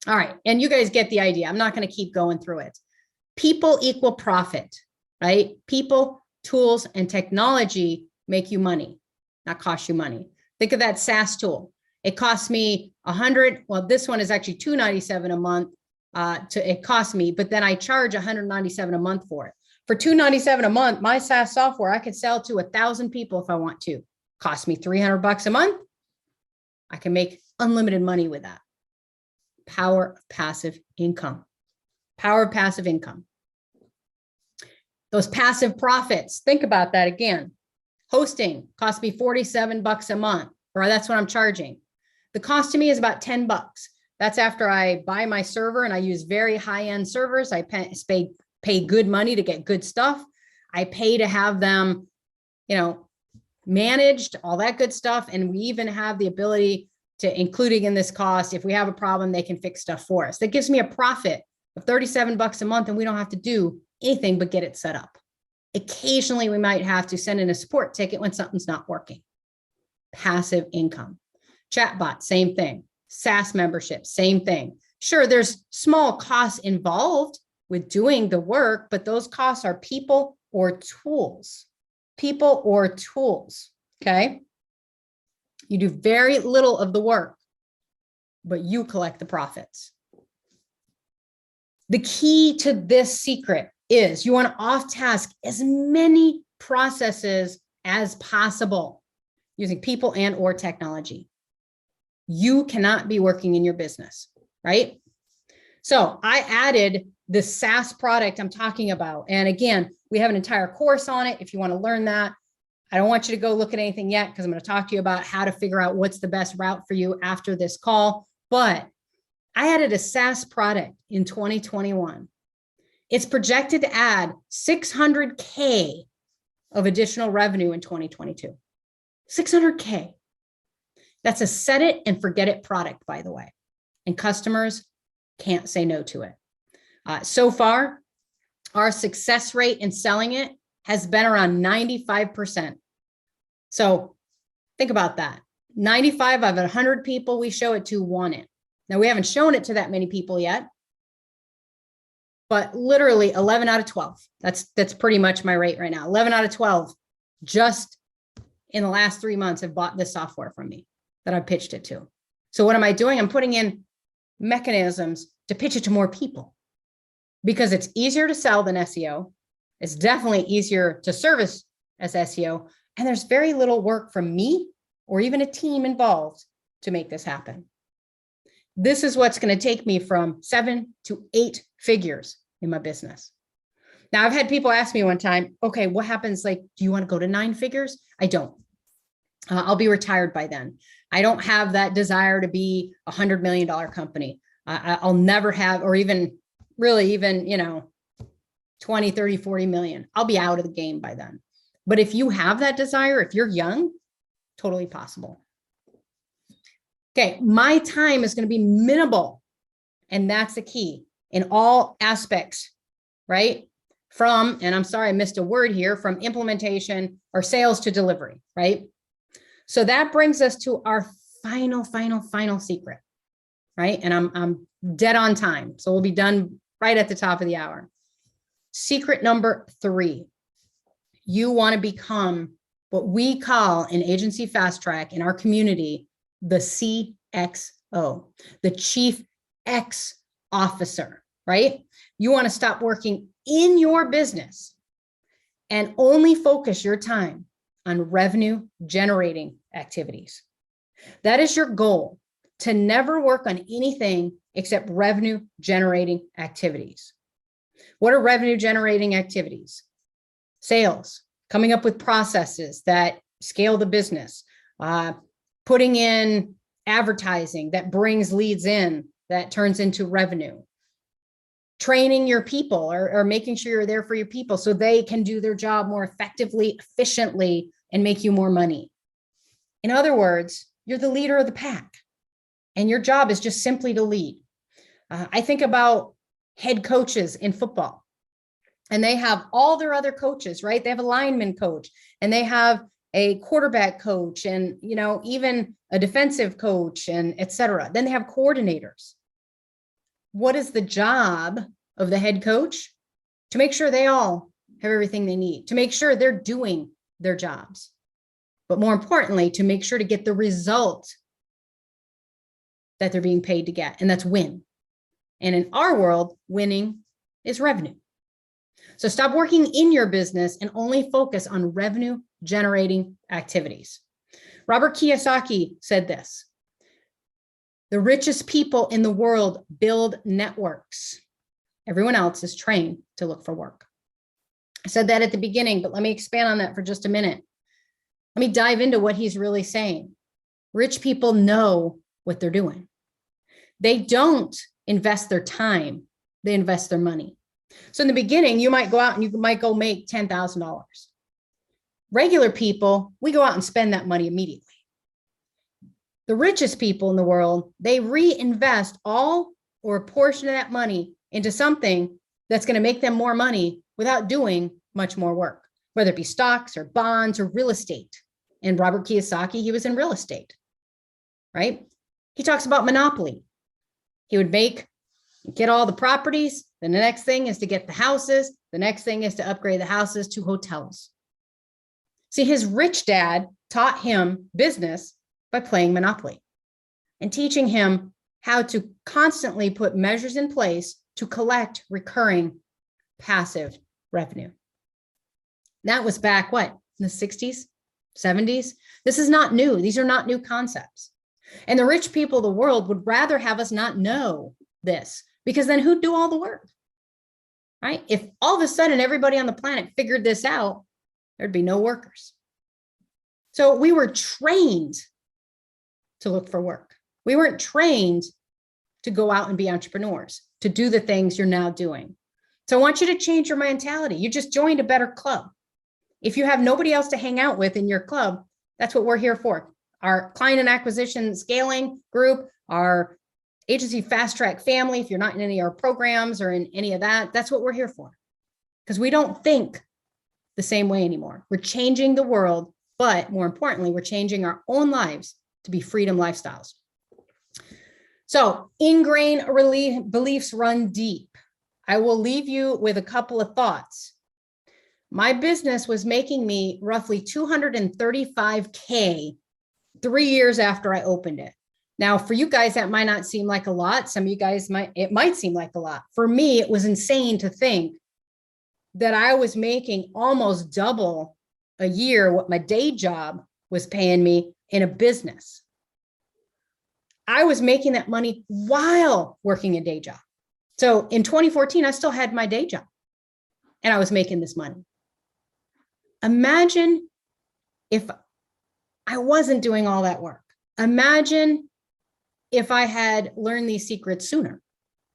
All right. And you guys get the idea. I'm not going to keep going through it. People equal profit, right? People, tools, and technology make you money, not cost you money. Think of that SaaS tool. It costs me $100. Well, this one is actually $297 a month. It costs me, but then I charge $197 a month for it. For $297 a month, my SaaS software, I could sell to 1,000 people if I want to. Cost me $300 a month. I can make unlimited money with that. Power of passive income. Power of passive income. Those passive profits, think about that again. Hosting cost me $47 a month, or that's what I'm charging. The cost to me is about $10. That's after I buy my server, and I use very high-end servers. I pay good money to get good stuff. I pay to have them, managed, all that good stuff. And we even have the ability to, including in this cost, if we have a problem, they can fix stuff for us. That gives me a profit of $37 a month, and we don't have to do anything but get it set up. Occasionally, we might have to send in a support ticket when something's not working. Passive income. Chatbot, same thing. SaaS membership, same thing. Sure, there's small costs involved with doing the work, but those costs are people or tools. People or tools, okay? You do very little of the work, but you collect the profits. The key to this secret is you want to off-task as many processes as possible using people and or technology. You cannot be working in your business, right? So I added the SaaS product I'm talking about. And again, we have an entire course on it if you want to learn that. I don't want you to go look at anything yet because I'm going to talk to you about how to figure out what's the best route for you after this call. But I added a SaaS product in 2021. It's projected to add $600K of additional revenue in 2022. $600K. That's a set it and forget it product, by the way. And customers can't say no to it. So far, our success rate in selling it has been around 95%. So think about that. 95 out of 100 people we show it to want it. Now, we haven't shown it to that many people yet, but literally 11 out of 12. That's pretty much my rate right now. 11 out of 12 just in the last 3 months have bought this software from me that I pitched it to. So what am I doing? I'm putting in mechanisms to pitch it to more people because it's easier to sell than SEO. It's definitely easier to service as SEO. And there's very little work from me or even a team involved to make this happen. This is what's going to take me from 7 to 8 figures in my business. Now, I've had people ask me one time, okay, what happens? Like, do you want to go to 9 figures? I don't. I'll be retired by then. I don't have that desire to be $100 million company. I'll never have, or even really even, 20, 30, 40 million. I'll be out of the game by then. But if you have that desire, if you're young, totally possible. Okay, my time is going to be minimal. And that's the key in all aspects, right? From, and I'm sorry, I missed a word here, from implementation or sales to delivery, right? So that brings us to our final secret, right? And I'm dead on time. So we'll be done right at the top of the hour. Secret number 3, you want to become what we call in Agency Fast Track in our community, the CXO, the Chief X Officer, right? You want to stop working in your business and only focus your time on revenue generating activities. That is your goal, to never work on anything except revenue generating activities. What are revenue generating activities? Sales, coming up with processes that scale the business, putting in advertising that brings leads in, that turns into revenue, training your people or making sure you're there for your people so they can do their job more effectively, efficiently, and make you more money. In other words, you're the leader of the pack and your job is just simply to lead. I think about head coaches in football and they have all their other coaches, right? They have a lineman coach and they have a quarterback coach and, even a defensive coach and et cetera. Then they have coordinators. What is the job of the head coach? To make sure they all have everything they need, to make sure they're doing their jobs, but more importantly, to make sure to get the result that they're being paid to get, and that's win. And in our world, winning is revenue. So stop working in your business and only focus on revenue generating activities. Robert Kiyosaki said this: the richest people in the world build networks. Everyone else is trained to look for work. I said that at the beginning, but let me expand on that for just a minute. Let me dive into what he's really saying. Rich people know what they're doing. They don't invest their time, they invest their money. So in the beginning, you might go out and you might go make $10,000. Regular people, we go out and spend that money immediately. The richest people in the world, they reinvest all or a portion of that money into something that's going to make them more money without doing much more work, whether it be stocks or bonds or real estate. And Robert Kiyosaki, he was in real estate, right? He talks about monopoly. He would get all the properties. Then the next thing is to get the houses. The next thing is to upgrade the houses to hotels. See, his rich dad taught him business by playing Monopoly and teaching him how to constantly put measures in place to collect recurring passive revenue. That was back, in the 60s, 70s? This is not new. These are not new concepts. And the rich people of the world would rather have us not know this, because then who'd do all the work, right? If all of a sudden everybody on the planet figured this out, there'd be no workers. So we were trained to look for work. We weren't trained to go out and be entrepreneurs, to do the things you're now doing. So I want you to change your mentality. You just joined a better club. If you have nobody else to hang out with in your club, that's what we're here for. Our client and acquisition scaling group, our agency fast track family, if you're not in any of our programs or in any of that, that's what we're here for. Because we don't think the same way anymore. We're changing the world, but more importantly, we're changing our own lives to be freedom lifestyles. So ingrained beliefs run deep. I will leave you with a couple of thoughts. My business was making me roughly $235K 3 years after I opened it. Now, for you guys, that might not seem like a lot. Some of you guys it might seem like a lot. For me, it was insane to think that I was making almost double a year what my day job was paying me in a business. I was making that money while working a day job. So in 2014, I still had my day job and I was making this money. Imagine if I wasn't doing all that work. Imagine if I had learned these secrets sooner.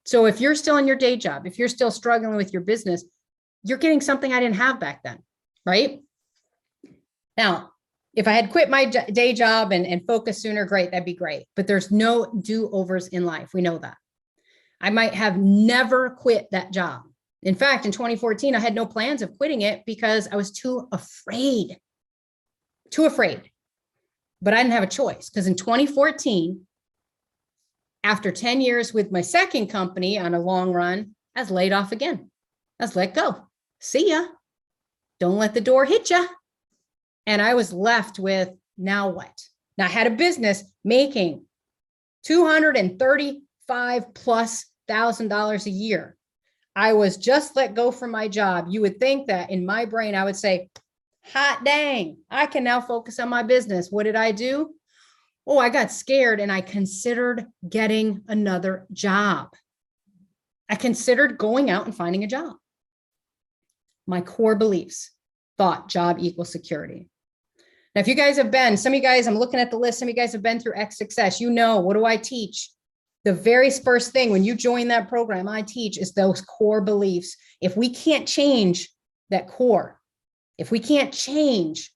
So if you're still in your day job, if you're still struggling with your business, you're getting something I didn't have back then, right? Now, if I had quit my day job and focused sooner, great, that'd be great. But there's no do-overs in life. We know that. I might have never quit that job. In fact, in 2014, I had no plans of quitting it because I was too afraid. But I didn't have a choice because in 2014, after 10 years with my second company on a long run, I was laid off again. I was let go. See ya. Don't let the door hit ya. And I was left with, now what? Now I had a business making $235,000+ a year. I was just let go from my job. You would think that in my brain, I would say, hot dang, I can now focus on my business. What did I do? Oh, I got scared and I considered getting another job. I considered going out and finding a job. My core beliefs thought job equals security. Now, if you guys have been, some of you guys, I'm looking at the list, some of you guys have been through X Success, you know, what do I teach? The very first thing when you join that program, I teach is those core beliefs. If we can't change that core, if we can't change,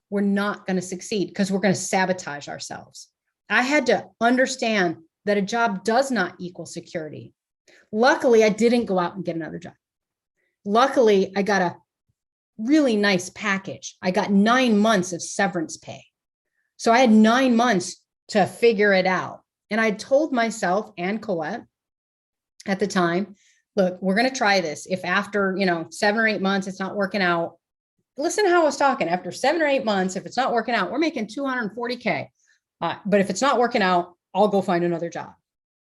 we're not going to succeed because we're going to sabotage ourselves. I had to understand that a job does not equal security. Luckily, I didn't go out and get another job. Luckily, I got a really nice package. I got 9 months of severance pay. So I had 9 months to figure it out. And I told myself and Colette at the time, look, we're going to try this. If after, 7 or 8 months, it's not working out, listen to how I was talking. After 7 or 8 months, if it's not working out, we're making $240K. But if it's not working out, I'll go find another job.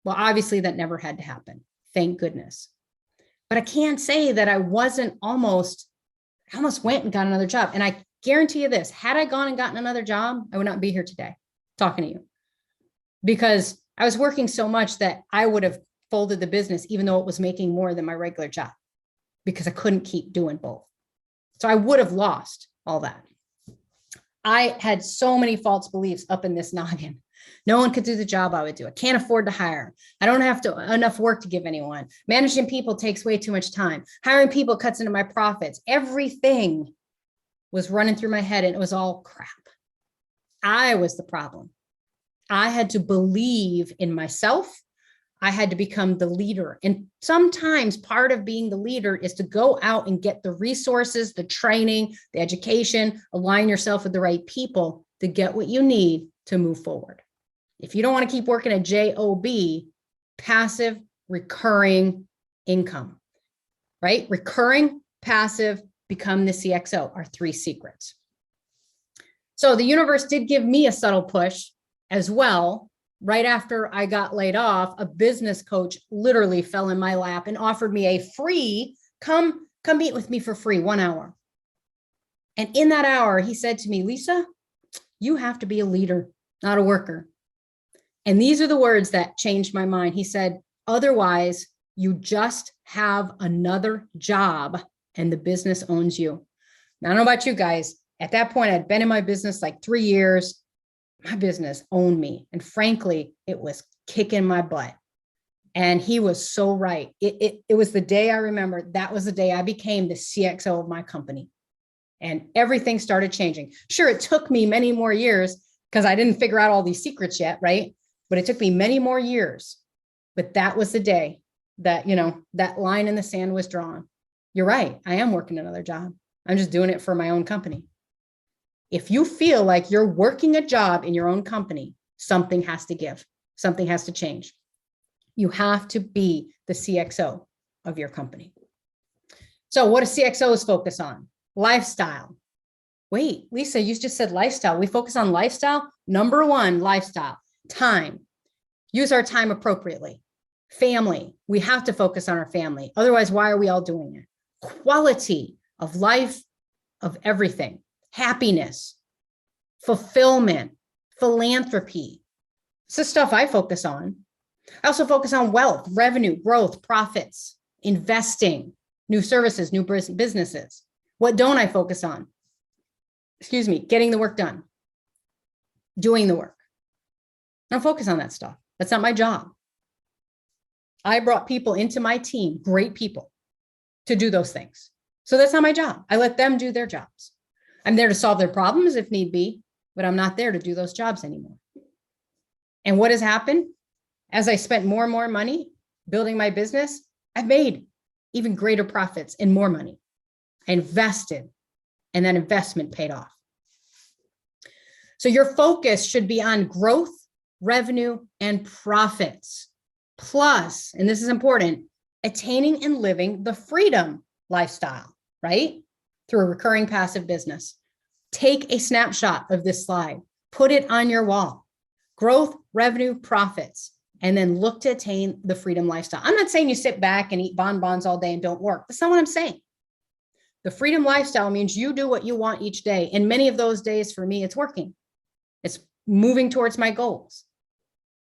Well, obviously that never had to happen. Thank goodness. But I can't say that I almost went and got another job. And I guarantee you this, had I gone and gotten another job, I would not be here today talking to you because I was working so much that I would have folded the business, even though it was making more than my regular job because I couldn't keep doing both. So I would have lost all that. I had so many false beliefs up in this noggin. No one could do the job I would do. I can't afford to hire. I don't have enough work to give anyone. Managing people takes way too much time. Hiring people cuts into my profits. Everything was running through my head and it was all crap. I was the problem. I had to believe in myself. I had to become the leader. And sometimes part of being the leader is to go out and get the resources, the training, the education, align yourself with the right people to get what you need to move forward. If you don't want to keep working at JOB, passive, recurring income, right? Recurring, passive, become the CXO are 3 secrets. So the universe did give me a subtle push as well. Right after I got laid off, a business coach literally fell in my lap and offered me a free, come meet with me for free, 1 hour. And in that hour, he said to me, Lisa, you have to be a leader, not a worker. And these are the words that changed my mind. He said, otherwise, you just have another job and the business owns you. Now, I don't know about you guys. At that point, I'd been in my business like 3 years. My business owned me. And frankly, it was kicking my butt. And he was so right. It was the day I remember, that was the day I became the CXO of my company. And everything started changing. Sure, it took me many more years because I didn't figure out all these secrets yet, right? But it took me many more years. But that was the day that, that line in the sand was drawn. You're right. I am working another job. I'm just doing it for my own company. If you feel like you're working a job in your own company, something has to give, something has to change. You have to be the CXO of your company. So what do CXOs focus on? Lifestyle. Wait, Lisa, you just said lifestyle. We focus on lifestyle. Number one, lifestyle, time. Use our time appropriately. Family. We have to focus on our family. Otherwise, why are we all doing it? Quality of life, of everything. Happiness, fulfillment, philanthropy. It's the stuff I focus on. I also focus on wealth, revenue, growth, profits, investing, new services, new businesses. What don't I focus on? Excuse me, getting the work done, doing the work. I don't focus on that stuff. That's not my job. I brought people into my team, great people, to do those things. So that's not my job. I let them do their jobs. I'm there to solve their problems if need be, but I'm not there to do those jobs anymore. And what has happened? As I spent more and more money building my business, I've made even greater profits and more money. I invested, and that investment paid off. So your focus should be on growth, revenue, and profits. Plus, and this is important, attaining and living the freedom lifestyle, right? Through a recurring passive business. Take a snapshot of this slide, put it on your wall. Growth, revenue, profits, and then look to attain the freedom lifestyle. I'm not saying you sit back and eat bonbons all day and don't work. That's not what I'm saying. The freedom lifestyle means you do what you want each day. And many of those days for me, it's working. It's moving towards my goals.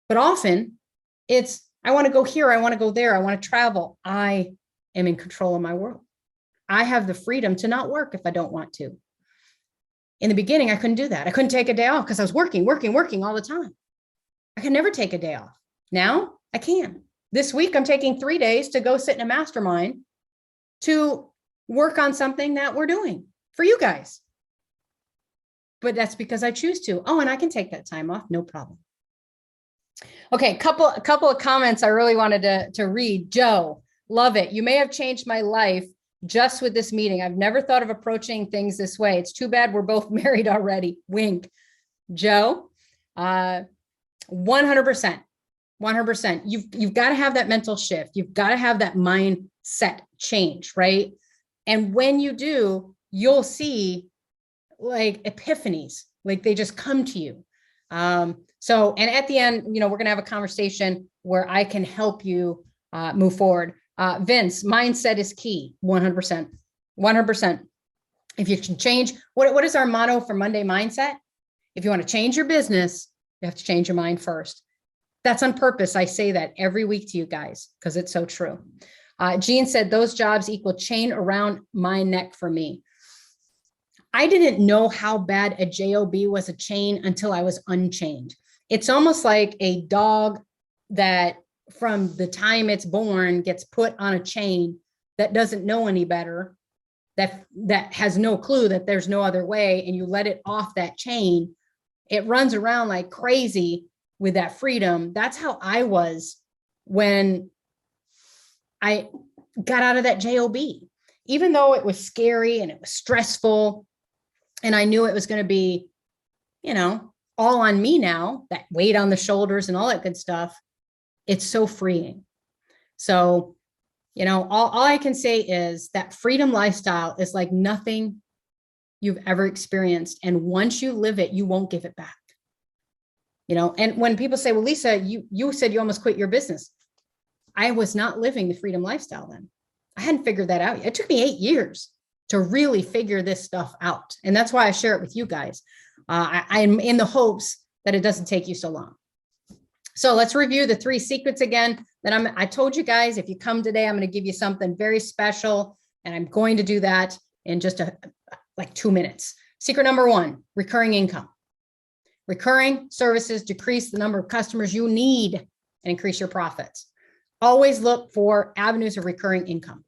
But often it's, I want to go here. I want to go there. I want to travel. I am in control of my world. I have the freedom to not work if I don't want to. In the beginning, I couldn't do that. I couldn't take a day off because I was working all the time. I could never take a day off. Now I can. This week, I'm taking 3 days to go sit in a mastermind to work on something that we're doing for you guys. But that's because I choose to. Oh, and I can take that time off. No problem. Okay, a couple of comments I really wanted to read. Joe, love it. You may have changed my life just with this meeting. I've never thought of approaching things this way. It's too bad we're both married already. Wink. Joe, 100%. 100%. You've got to have that mental shift. You've got to have that mindset change, right? And when you do, you'll see like epiphanies, like they just come to you. So, and at the end, we're going to have a conversation where I can help you move forward. Vince, mindset is key. 100%. 100%. If you can change, what is our motto for Monday Mindset? If you want to change your business, you have to change your mind first. That's on purpose. I say that every week to you guys because it's so true. Jean said, those jobs equal chain around my neck for me. I didn't know how bad a job was a chain until I was unchained. It's almost like a dog that from the time it's born gets put on a chain that doesn't know any better, that has no clue that there's no other way, and you let it off that chain. It runs around like crazy with that freedom. That's how I was when I got out of that job. Even though it was scary and it was stressful, and I knew it was going to be, all on me now, that weight on the shoulders and all that good stuff, it's so freeing. So, all I can say is that freedom lifestyle is like nothing you've ever experienced. And once you live it, you won't give it back. And when people say, well, Lisa, you said you almost quit your business. I was not living the freedom lifestyle then. I hadn't figured that out yet. It took me 8 years to really figure this stuff out. And that's why I share it with you guys. I'm in the hopes that it doesn't take you so long. So let's review the 3 secrets again. Then I told you guys, if you come today, I'm going to give you something very special, and I'm going to do that in just like 2 minutes. Secret number 1, recurring income. Recurring services decrease the number of customers you need and increase your profits. Always look for avenues of recurring income.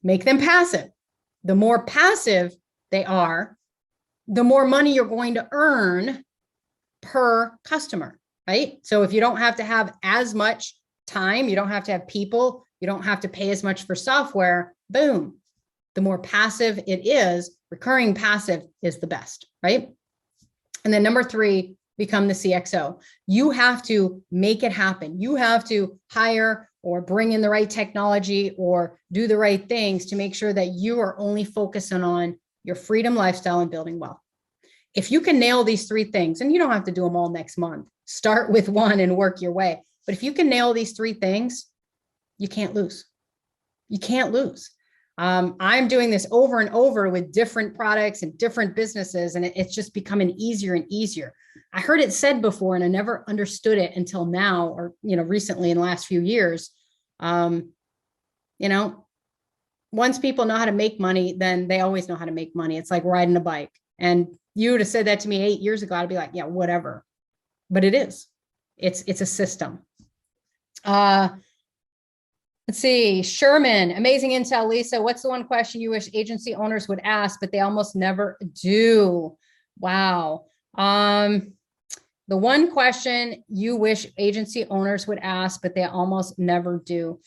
Make them passive. The more passive they are, the more money you're going to earn per customer, right? So if you don't have to have as much time, you don't have to have people, you don't have to pay as much for software, boom. The more passive it is, Recurring passive is the best, right? And then number 3, become the CXO. You have to make it happen. You have to hire or bring in the right technology or do the right things to make sure that you are only focusing on your freedom lifestyle and building wealth. If you can nail these 3 things, and you don't have to do them all next month, start with one and work your way. But if you can nail these 3 things, you can't lose. You can't lose. I'm doing this over and over with different products and different businesses, and it's just becoming easier and easier. I heard it said before, and I never understood it until now, or recently in the last few years. Once people know how to make money, then they always know how to make money. It's like riding a bike. And you would have said that to me 8 years ago, I'd be like, yeah, whatever. But it is. It's a system. Let's see. Sherman, amazing intel. Lisa, what's the one question you wish agency owners would ask, but they almost never do? Wow. The one question you wish agency owners would ask, but they almost never do.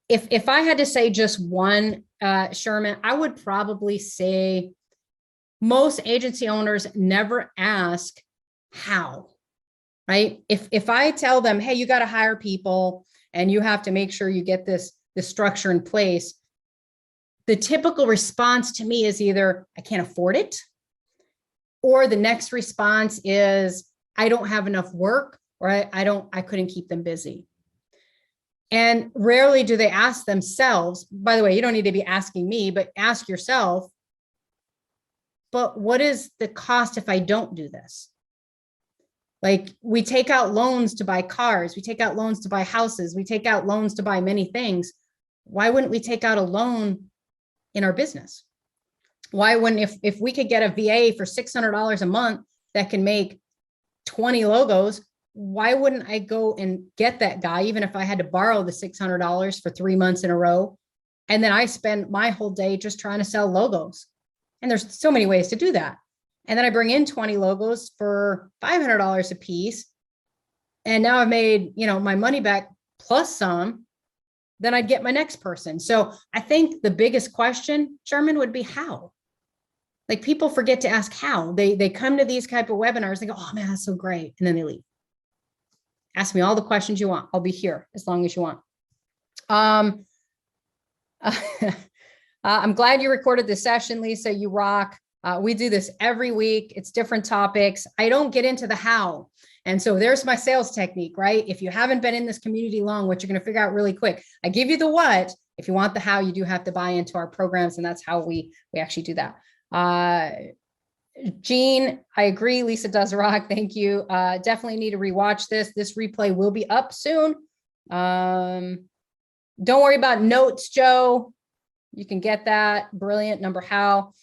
If I had to say just one, Sherman, I would probably say most agency owners never ask how, right? If I tell them, hey, you got to hire people and you have to make sure you get this structure in place, the typical response to me is either I can't afford it, or the next response is I don't have enough work, or I couldn't keep them busy. And rarely do they ask themselves, by the way, you don't need to be asking me, but ask yourself, but what is the cost if I don't do this? Like, we take out loans to buy cars, we take out loans to buy houses, we take out loans to buy many things. Why wouldn't we take out a loan in our business? Why wouldn't, if we could get a VA for $600 a month that can make 20 logos, why wouldn't I go and get that guy, even if I had to borrow the $600 for 3 months in a row? And then I spend my whole day just trying to sell logos. And there's so many ways to do that. And then I bring in 20 logos for $500 a piece. And now I've made, my money back plus some. Then I'd get my next person. So I think the biggest question, Sherman, would be how. Like, people forget to ask how. They come to these type of webinars, they go, oh man, that's so great. And then they leave. Ask me all the questions you want. I'll be here as long as you want. I'm glad you recorded this session, Lisa. You rock. We do this every week. It's different topics. I don't get into the how. And so there's my sales technique, right? If you haven't been in this community long, what you're going to figure out really quick, I give you the what. If you want the how, you do have to buy into our programs. And that's how we actually do that. Jean, I agree. Lisa does rock. Thank you. Definitely need to rewatch this. This replay will be up soon. Don't worry about notes, Joe. You can get that. Brilliant. Number how.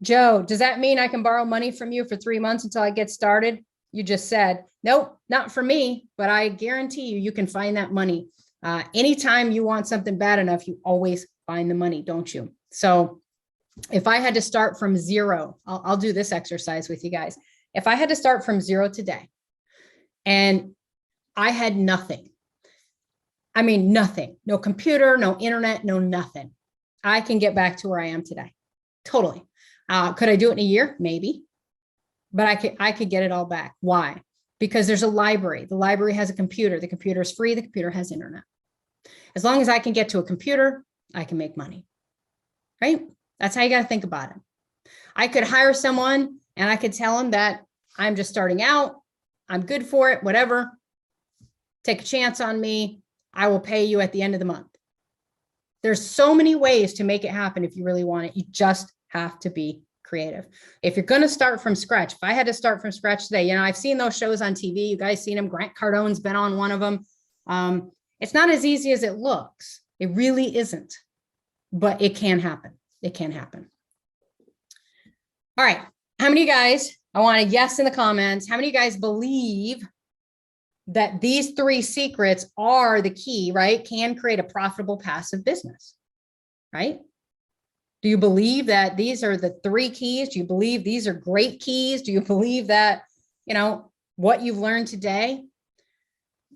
Joe, does that mean I can borrow money from you for 3 months until I get started? You just said, nope, not for me, but I guarantee you can find that money. Anytime you want something bad enough, you always find the money, don't you? So if I had to start from zero, I'll do this exercise with you guys. If I had to start from zero today and I had nothing, I mean, nothing, no computer, no internet, no nothing, I can get back to where I am today. Totally. Could I do it in a year? Maybe, but I could get it all back. Why? Because there's a library. The library has a computer. The computer is free. The computer has internet. As long as I can get to a computer, I can make money, right? That's how you got to think about it. I could hire someone and I could tell them that I'm just starting out. I'm good for it, whatever. Take a chance on me. I will pay you at the end of the month. There's so many ways to make it happen if you really want it. You just have to be creative. If you're going to start from scratch, if I had to start from scratch today, I've seen those shows on TV. You guys seen them. Grant Cardone's been on one of them. It's not as easy as it looks. It really isn't, but it can happen. It can happen. All right. How many of you guys, I want a yes in the comments. How many of you guys believe that these 3 secrets are the key, right? Can create a profitable passive business, right? Do you believe that these are the 3 keys? Do you believe these are great keys? Do you believe that, what you've learned today?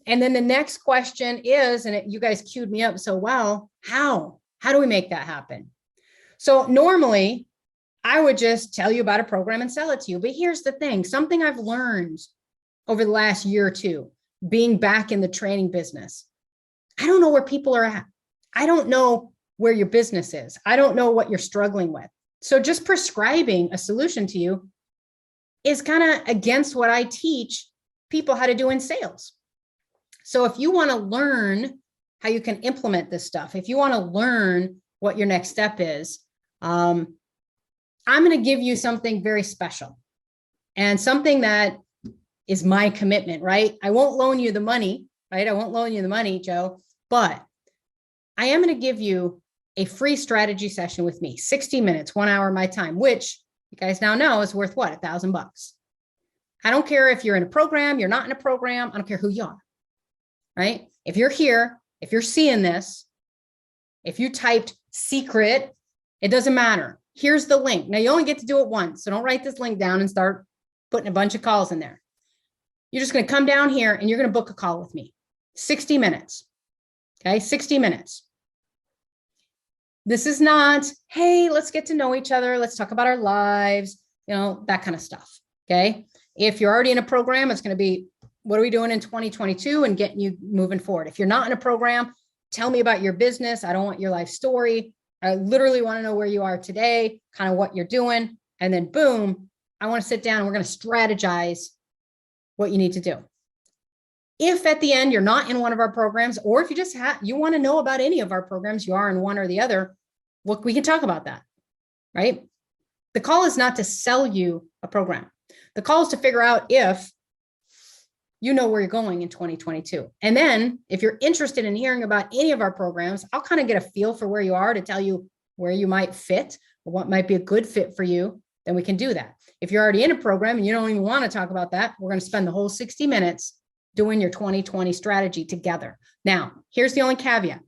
And then the next question is, and you guys queued me up so well, how do we make that happen? So normally I would just tell you about a program and sell it to you. But here's the thing, something I've learned over the last year or two, being back in the training business. I don't know where people are at. I don't know where your business is. I don't know what you're struggling with. So just prescribing a solution to you is kind of against what I teach people how to do in sales. So if you want to learn how you can implement this stuff, if you want to learn what your next step is, I'm going to give you something very special and something that is my commitment, right? I won't loan you the money, right? I won't loan you the money, Joe, but I am going to give you a free strategy session with me, 60 minutes, 1 hour of my time, which you guys now know is worth what? $1,000. I don't care if you're in a program, you're not in a program. I don't care who you are, right? If you're here, if you're seeing this, if you typed secret, it doesn't matter. Here's the link. Now you only get to do it once. So don't write this link down and start putting a bunch of calls in there. You're just going to come down here and you're going to book a call with me. 60 minutes. Okay. 60 minutes. This is not, hey, let's get to know each other. Let's talk about our lives, that kind of stuff. Okay. If you're already in a program, it's going to be, what are we doing in 2022 and getting you moving forward? If you're not in a program, tell me about your business. I don't want your life story. I literally want to know where you are today, kind of what you're doing. And then boom, I want to sit down and we're going to strategize what you need to do. If at the end you're not in one of our programs, or if you want to know about any of our programs, you are in one or the other, we can talk about that, right? The call is not to sell you a program. The call is to figure out if you know where you're going in 2022. And then if you're interested in hearing about any of our programs, I'll kind of get a feel for where you are to tell you where you might fit or what might be a good fit for you. Then we can do that. If you're already in a program and you don't even want to talk about that, we're going to spend the whole 60 minutes doing your 2020 strategy together. Now, here's the only caveat.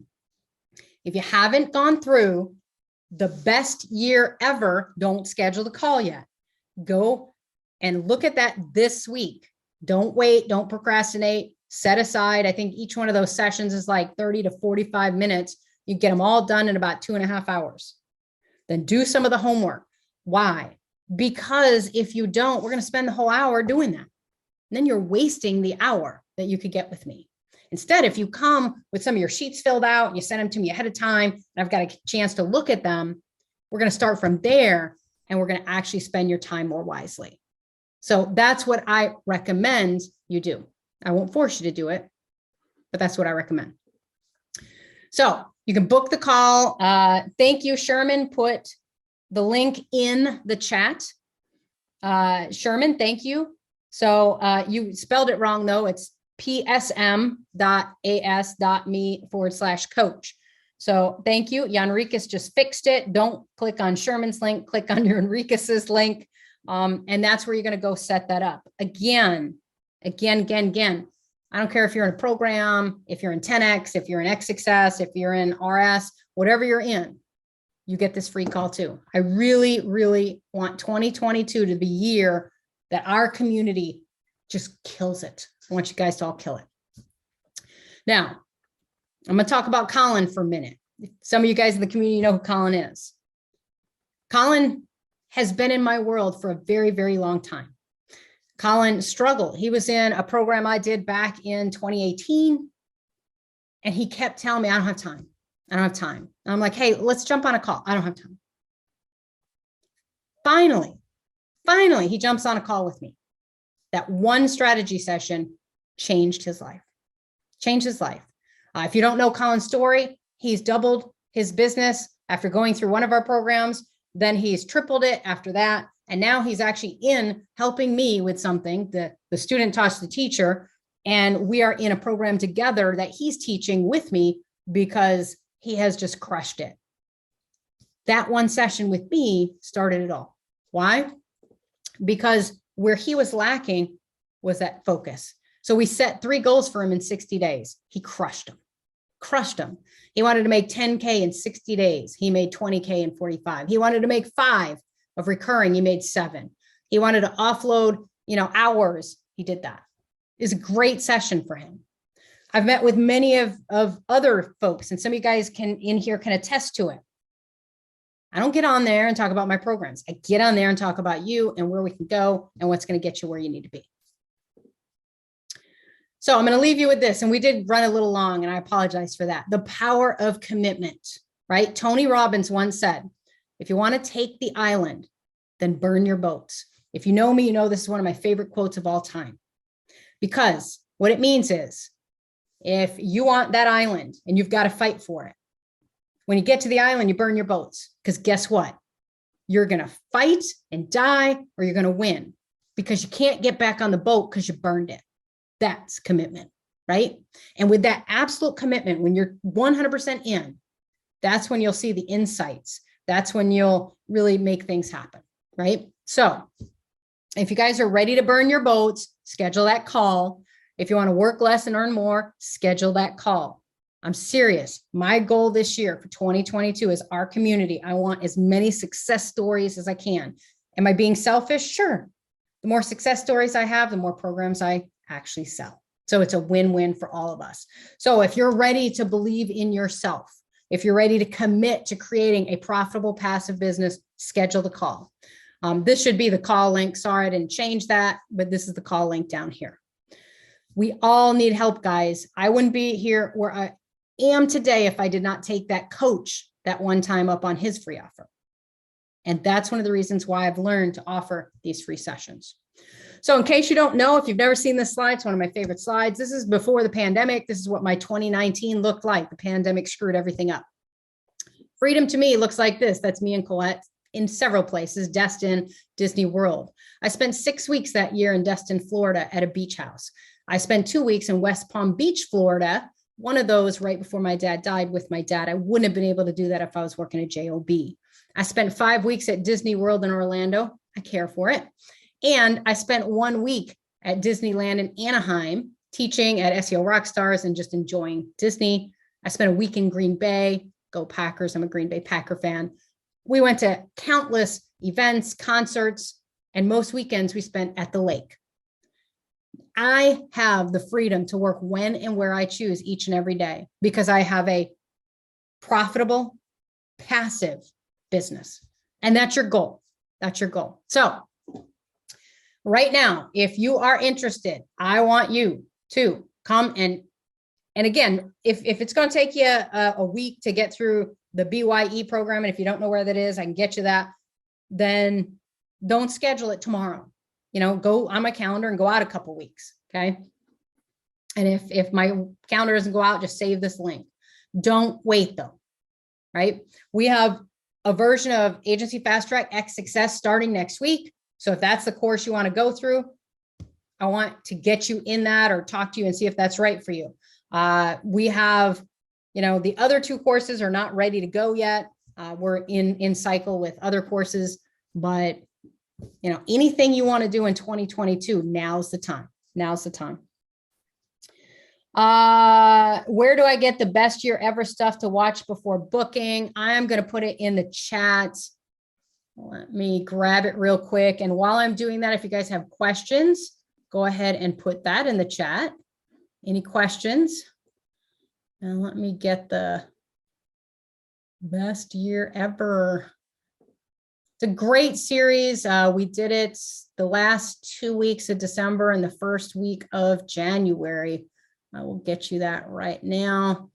If you haven't gone through the best year ever, don't schedule the call yet. Go and look at that this week. Don't wait. Don't procrastinate. Set aside. I think each one of those sessions is like 30 to 45 minutes. You get them all done in about 2.5 hours. Then do some of the homework. Why? Because if you don't, we're going to spend the whole hour doing that. And then you're wasting the hour that you could get with me. Instead, if you come with some of your sheets filled out, and you send them to me ahead of time, and I've got a chance to look at them, we're going to start from there and we're going to actually spend your time more wisely. So that's what I recommend you do. I won't force you to do it, but that's what I recommend. So you can book the call. Thank you, Sherman. Put the link in the chat. Sherman, thank you. So you spelled it wrong though. It's psm.as.me/coach. So thank you. Enriquez just fixed it. Don't click on Sherman's link, click on your Enriquez's link. And that's where you're going to go set that up. Again. I don't care if you're in a program, if you're in 10X, if you're in X Success, if you're in RS, whatever you're in, you get this free call too. I really, really want 2022 to be the year that our community just kills it. I want you guys to all kill it. Now, I'm going to talk about Colin for a minute. Some of you guys in the community know who Colin is. Colin has been in my world for a very, very long time. Colin struggled. He was in a program I did back in 2018, and he kept telling me, I don't have time. I don't have time. And I'm like, hey, let's jump on a call. I don't have time. Finally, he jumps on a call with me. That one strategy session changed his life. If you don't know Colin's story, he's doubled his business after going through one of our programs. Then he's tripled it after that. And now he's actually in helping me with something that the student taught the teacher. And we are in a program together that he's teaching with me because he has just crushed it. That one session with me started it all. Why? Because where he was lacking was that focus. So we set 3 goals for him in 60 days. He crushed them. He wanted to make 10K in 60 days. He made 20K in 45. He wanted to make 5 of recurring. He made 7. He wanted to offload, hours. He did that. It's a great session for him. I've met with many of other folks, and some of you guys in here can attest to it. I don't get on there and talk about my programs. I get on there and talk about you and where we can go and what's going to get you where you need to be. So I'm going to leave you with this. And we did run a little long, and I apologize for that. The power of commitment, right? Tony Robbins once said, if you want to take the island, then burn your boats. If you know me, you know this is one of my favorite quotes of all time. Because what it means is, if you want that island and you've got to fight for it, when you get to the island, you burn your boats. Because guess what? You're going to fight and die, or you're going to win, because you can't get back on the boat because you burned it. That's commitment, right? And with that absolute commitment, when you're 100% in, that's when you'll see the insights. That's when you'll really make things happen, right? So if you guys are ready to burn your boats, schedule that call. If you want to work less and earn more, schedule that call. I'm serious. My goal this year for 2022 is our community. I want as many success stories as I can. Am I being selfish? Sure. The more success stories I have, the more programs I actually sell. So it's a win-win for all of us. So if you're ready to believe in yourself, if you're ready to commit to creating a profitable passive business, schedule the call. This should be the call link. Sorry, I didn't change that, but this is the call link down here. We all need help, guys. I wouldn't be here where I am today if I did not take that coach that one time up on his free offer. And that's one of the reasons why I've learned to offer these free sessions. So in case you don't know, if you've never seen this slide, it's one of my favorite slides. This is before the pandemic. This is what my 2019 looked like. The pandemic screwed everything up. Freedom to me looks like this. That's me and Colette in several places, Destin, Disney World. I spent 6 weeks that year in Destin, Florida at a beach house. I spent 2 weeks in West Palm Beach, Florida, one of those right before my dad died with my dad. I wouldn't have been able to do that if I was working at JOB. I spent 5 weeks at Disney World in Orlando. I care for it. And I spent 1 week at Disneyland in Anaheim, teaching at SEO Rockstars and just enjoying Disney. I spent a week in Green Bay. Go Packers. I'm a Green Bay Packer fan. We went to countless events, concerts, and most weekends we spent at the lake. I have the freedom to work when and where I choose each and every day because I have a profitable, passive business. And that's your goal. That's your goal. So right now, if you are interested, I want you to come and again, if it's going to take you a week to get through the BYE program, and if you don't know where that is, I can get you that, then don't schedule it tomorrow. You know, go on my calendar and go out a couple weeks. Okay. And if my calendar doesn't go out, just save this link. Don't wait though. Right. We have a version of Agency Fast Track X Success starting next week. So if that's the course you want to go through, I want to get you in that or talk to you and see if that's right for you. We have, the other 2 courses are not ready to go yet. We're in cycle with other courses, but anything you want to do in 2022, now's the time. Now's the time. Where do I get the best year ever stuff to watch before booking? I'm going to put it in the chat. Let me grab it real quick. And while I'm doing that, if you guys have questions, go ahead and put that in the chat. Any questions? And let me get the best year ever. It's a great series. We did it the last 2 weeks of December and the first week of January. I will get you that right now.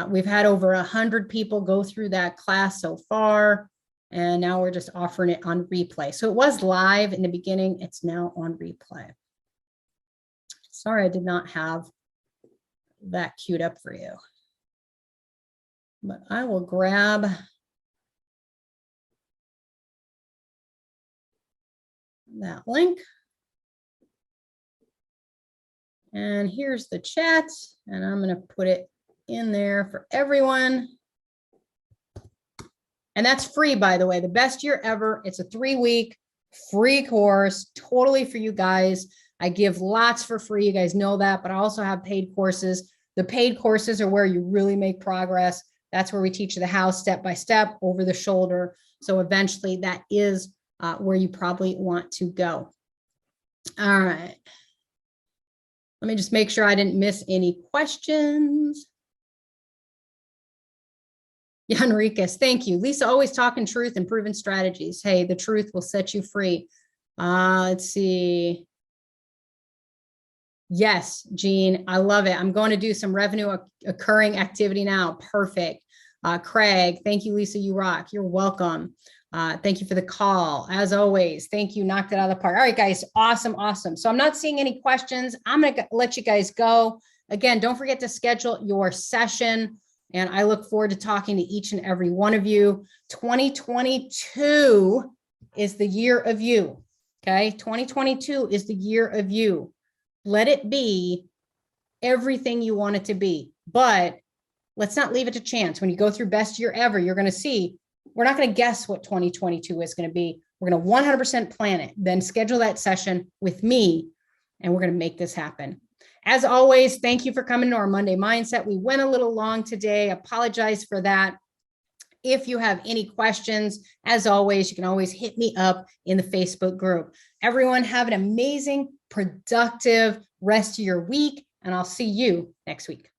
We've had over 100 people go through that class so far, and now we're just offering it on replay. So it was live in the beginning. It's now on replay. Sorry, I did not have that queued up for you, but I will grab that link. And here's the chat, and I'm going to put it in there for everyone. And that's free, by the way, the best year ever. It's a 3-week free course, totally for you guys. I give lots for free. You guys know that, but I also have paid courses. The paid courses are where you really make progress. That's where we teach you the how step by step, over the shoulder. So eventually that is where you probably want to go. All right. Let me just make sure I didn't miss any questions. Yeah, Enriquez, thank you. Lisa, always talking truth and proven strategies. Hey, the truth will set you free. Let's see. Yes, Jean, I love it. I'm going to do some revenue occurring activity now. Perfect. Craig, thank you, Lisa. You rock. You're welcome. Thank you for the call. As always, thank you. Knocked it out of the park. All right, guys. Awesome. Awesome. So I'm not seeing any questions. I'm going to let you guys go. Again, don't forget to schedule your session. And I look forward to talking to each and every one of you. 2022 is the year of you. Okay. 2022 is the year of you. Let it be everything you want it to be. But let's not leave it to chance. When you go through best year ever, you're going to see, we're not going to guess what 2022 is going to be. We're going to 100% plan it, then schedule that session with me, and we're going to make this happen. As always, thank you for coming to our Monday Mindset. We went a little long today. Apologize for that. If you have any questions, as always, you can always hit me up in the Facebook group. Everyone have an amazing, productive rest of your week, and I'll see you next week.